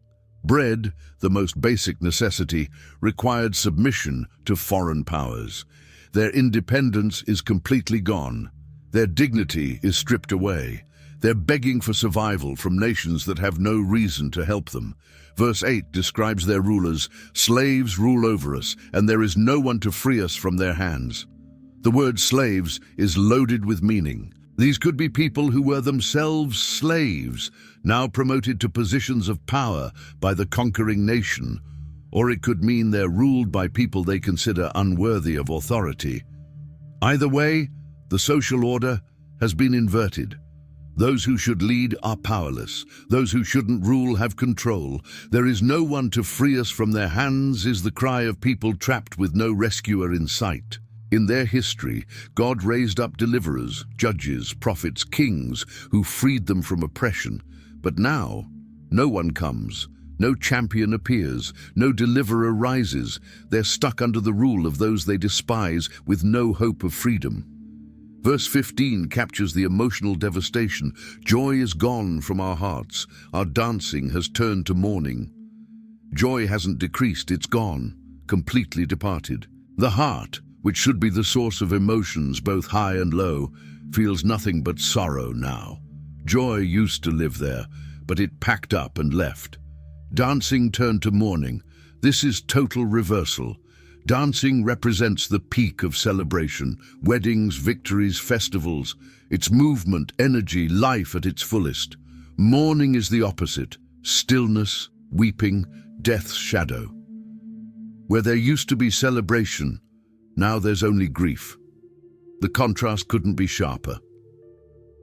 Bread, the most basic necessity, required submission to foreign powers. Their independence is completely gone. Their dignity is stripped away. They're begging for survival from nations that have no reason to help them. Verse 8 describes their rulers, "Slaves rule over us, and there is no one to free us from their hands." The word slaves is loaded with meaning. These could be people who were themselves slaves, now promoted to positions of power by the conquering nation, or it could mean they're ruled by people they consider unworthy of authority. Either way, the social order has been inverted. Those who should lead are powerless. Those who shouldn't rule have control. There is no one to free us from their hands is the cry of people trapped with no rescuer in sight. In their history, God raised up deliverers, judges, prophets, kings who freed them from oppression. But now, no one comes. No champion appears. No deliverer rises. They're stuck under the rule of those they despise with no hope of freedom. Verse 15 captures the emotional devastation. Joy is gone from our hearts. Our dancing has turned to mourning. Joy hasn't decreased, it's gone, completely departed. The heart, which should be the source of emotions both high and low, feels nothing but sorrow now. Joy used to live there, but it packed up and left. Dancing turned to mourning. This is total reversal. Dancing represents the peak of celebration, weddings, victories, festivals. It's movement, energy, life at its fullest. Mourning is the opposite, stillness, weeping, death's shadow. Where there used to be celebration, now there's only grief. The contrast couldn't be sharper.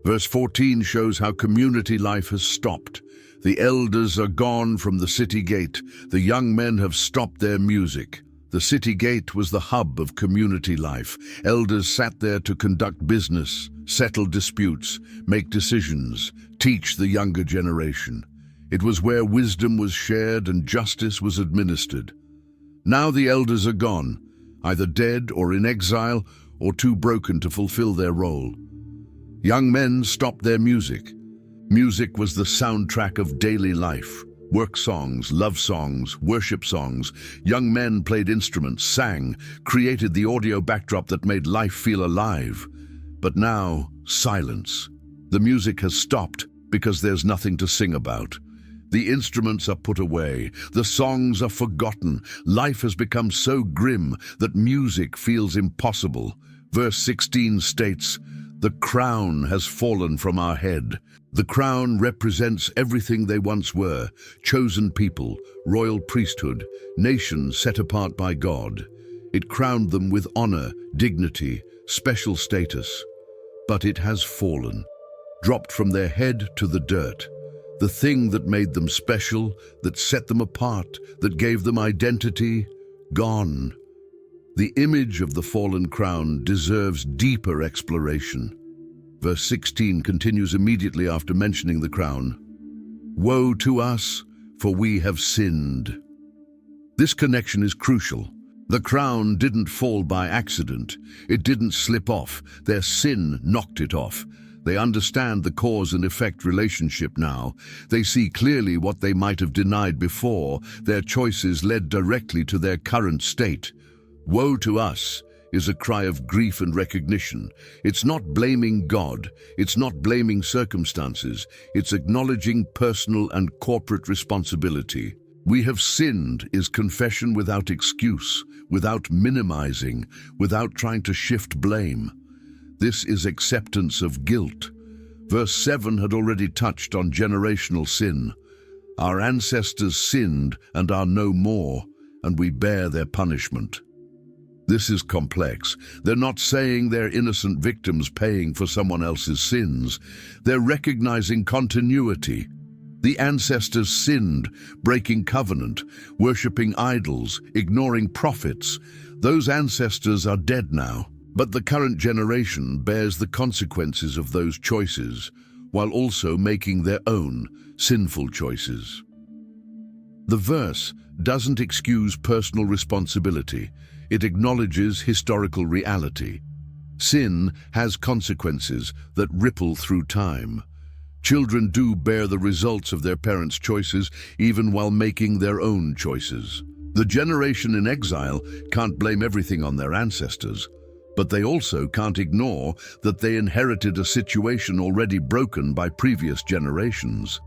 Verse 14 shows how community life has stopped. The elders are gone from the city gate. The young men have stopped their music. The city gate was the hub of community life. Elders sat there to conduct business, settle disputes, make decisions, teach the younger generation. It was where wisdom was shared and justice was administered. Now the elders are gone, either dead or in exile or too broken to fulfill their role. Young men stopped their music. Music was the soundtrack of daily life. Work songs, love songs, worship songs. Young men played instruments, sang, created the audio backdrop that made life feel alive. But now, silence. The music has stopped because there's nothing to sing about. The instruments are put away. The songs are forgotten. Life has become so grim that music feels impossible. Verse 16 states, "The crown has fallen from our head." The crown represents everything they once were: chosen people, royal priesthood, nation set apart by God. It crowned them with honor, dignity, special status. But it has fallen, dropped from their head to the dirt. The thing that made them special, that set them apart, that gave them identity, gone. The image of the fallen crown deserves deeper exploration. Verse 16 continues immediately after mentioning the crown. "Woe to us, for we have sinned." This connection is crucial. The crown didn't fall by accident. It didn't slip off. Their sin knocked it off. They understand the cause and effect relationship now. They see clearly what they might have denied before. Their choices led directly to their current state. Woe to us is a cry of grief and recognition. It's not blaming God. It's not blaming circumstances. It's acknowledging personal and corporate responsibility. We have sinned is confession without excuse, without minimizing, without trying to shift blame. This is acceptance of guilt. Verse 7 had already touched on generational sin. Our ancestors sinned and are no more, and we bear their punishment. This is complex. They're not saying they're innocent victims paying for someone else's sins. They're recognizing continuity. The ancestors sinned, breaking covenant, worshipping idols, ignoring prophets. Those ancestors are dead now. But the current generation bears the consequences of those choices, while also making their own sinful choices. The verse doesn't excuse personal responsibility. It acknowledges historical reality. Sin has consequences that ripple through time. Children do bear the results of their parents' choices, even while making their own choices. The generation in exile can't blame everything on their ancestors, but they also can't ignore that they inherited a situation already broken by previous generations.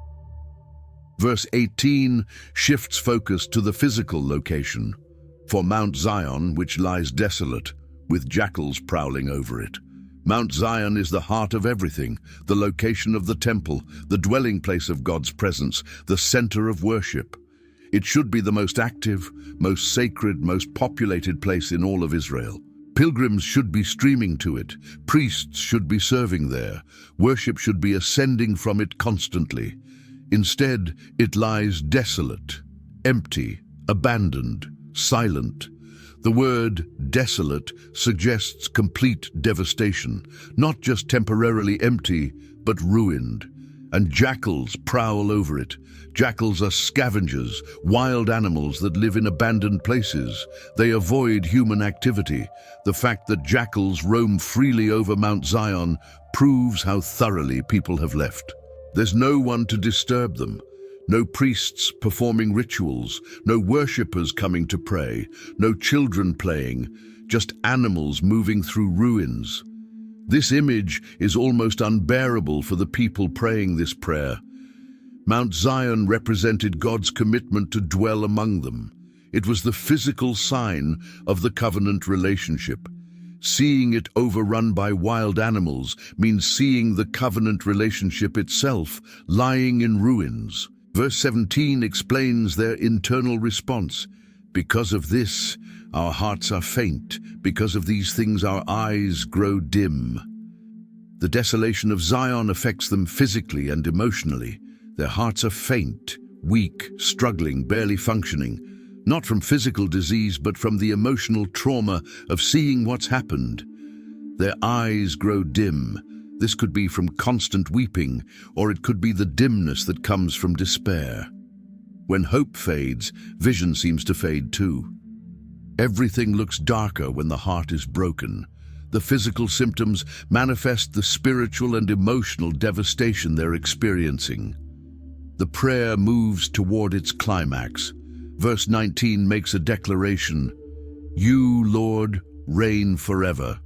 Verse 18 shifts focus to the physical location. For Mount Zion, which lies desolate, with jackals prowling over it. Mount Zion is the heart of everything, the location of the temple, the dwelling place of God's presence, the center of worship. It should be the most active, most sacred, most populated place in all of Israel. Pilgrims should be streaming to it. Priests should be serving there. Worship should be ascending from it constantly. Instead, it lies desolate, empty, abandoned, silent. The word desolate suggests complete devastation, not just temporarily empty, but ruined. And jackals prowl over it. Jackals are scavengers, wild animals that live in abandoned places. They avoid human activity. The fact that jackals roam freely over Mount Zion proves how thoroughly people have left. There's no one to disturb them. No priests performing rituals, no worshippers coming to pray, no children playing, just animals moving through ruins. This image is almost unbearable for the people praying this prayer. Mount Zion represented God's commitment to dwell among them. It was the physical sign of the covenant relationship. Seeing it overrun by wild animals means seeing the covenant relationship itself lying in ruins. Verse 17 explains their internal response. Because of this, our hearts are faint. Because of these things, our eyes grow dim. The desolation of Zion affects them physically and emotionally. Their hearts are faint, weak, struggling, barely functioning. Not from physical disease, but from the emotional trauma of seeing what's happened. Their eyes grow dim. This could be from constant weeping, or it could be the dimness that comes from despair. When hope fades, vision seems to fade too. Everything looks darker when the heart is broken. The physical symptoms manifest the spiritual and emotional devastation they're experiencing. The prayer moves toward its climax. Verse 19 makes a declaration. You, Lord, reign forever.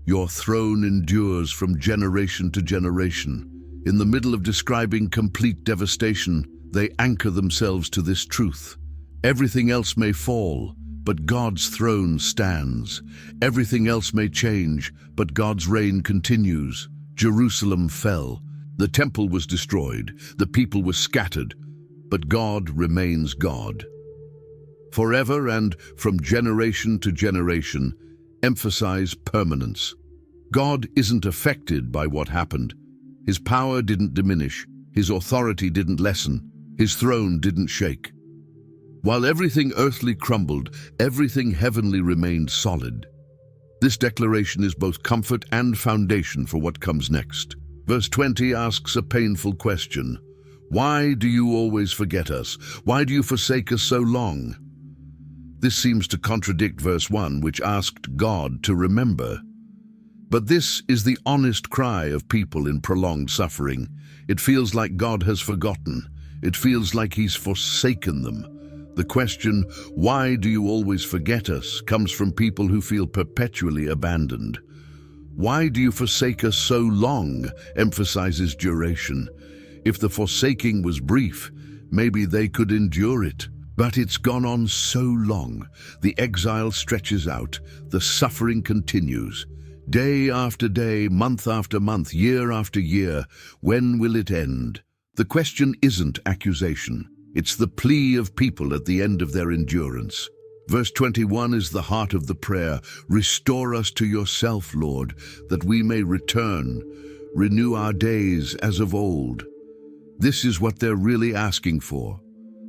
Your throne endures from generation to generation. In the middle of describing complete devastation, they anchor themselves to this truth. Everything else may fall, but God's throne stands. Everything else may change, but God's reign continues. Jerusalem fell. The temple was destroyed. The people were scattered. But God remains God. Forever and from generation to generation, emphasize permanence. God isn't affected by what happened. His power didn't diminish. His authority didn't lessen. His throne didn't shake. While everything earthly crumbled, everything heavenly remained solid. This declaration is both comfort and foundation for what comes next. Verse 20 asks a painful question. Why do you always forget us? Why do you forsake us so long? This seems to contradict verse 1, which asked God to remember. But this is the honest cry of people in prolonged suffering. It feels like God has forgotten. It feels like He's forsaken them. The question, why do you always forget us, comes from people who feel perpetually abandoned. Why do you forsake us so long, emphasizes duration. If the forsaking was brief, maybe they could endure it. But it's gone on so long. The exile stretches out. The suffering continues. Day after day, month after month, year after year. When will it end? The question isn't accusation. It's the plea of people at the end of their endurance. Verse 21 is the heart of the prayer. Restore us to yourself, Lord, that we may return. Renew our days as of old. This is what they're really asking for.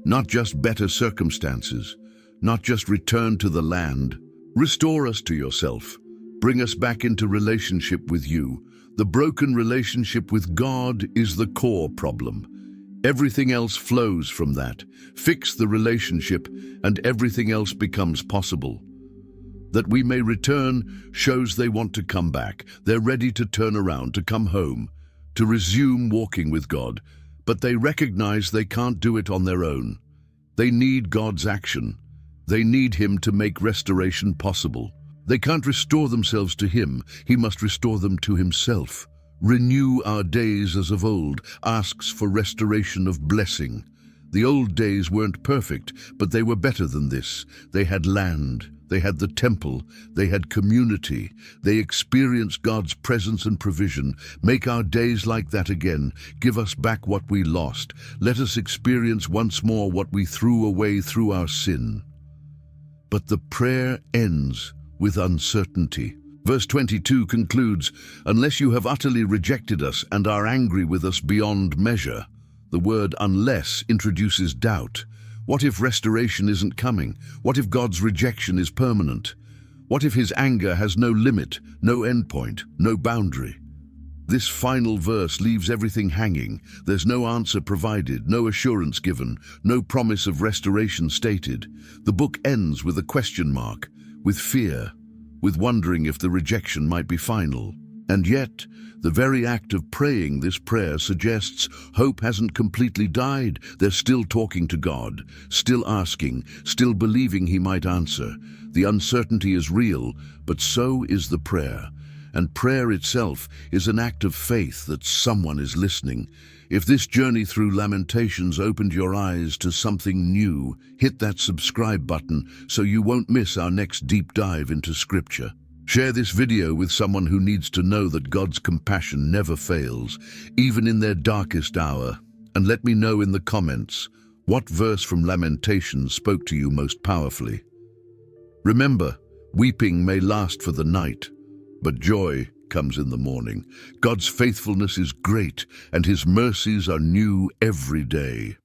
Not just better circumstances, not just return to the land. Restore us to yourself. Bring us back into relationship with you. The broken relationship with God is the core problem. Everything else flows from that. Fix the relationship, and everything else becomes possible. That we may return shows they want to come back. They're ready to turn around, to come home, to resume walking with God. But they recognize they can't do it on their own. They need God's action. They need Him to make restoration possible. They can't restore themselves to Him. He must restore them to Himself. Renew our days as of old asks for restoration of blessing. The old days weren't perfect, but they were better than this. They had land, they had the temple, they had community. They experienced God's presence and provision. Make our days like that again. Give us back what we lost. Let us experience once more what we threw away through our sin. But the prayer ends with uncertainty. Verse 22 concludes, unless you have utterly rejected us and are angry with us beyond measure. The word unless introduces doubt. What if restoration isn't coming? What if God's rejection is permanent? What if His anger has no limit, no endpoint, no boundary? This final verse leaves everything hanging. There's no answer provided, no assurance given, no promise of restoration stated. The book ends with a question mark, with fear, with wondering if the rejection might be final. And yet, the very act of praying this prayer suggests hope hasn't completely died. They're still talking to God, still asking, still believing He might answer. The uncertainty is real, but so is the prayer. And prayer itself is an act of faith that someone is listening. If this journey through Lamentations opened your eyes to something new, hit that subscribe button so you won't miss our next deep dive into Scripture. Share this video with someone who needs to know that God's compassion never fails, even in their darkest hour. And let me know in the comments, what verse from Lamentations spoke to you most powerfully? Remember, weeping may last for the night, but joy comes in the morning. God's faithfulness is great, and His mercies are new every day.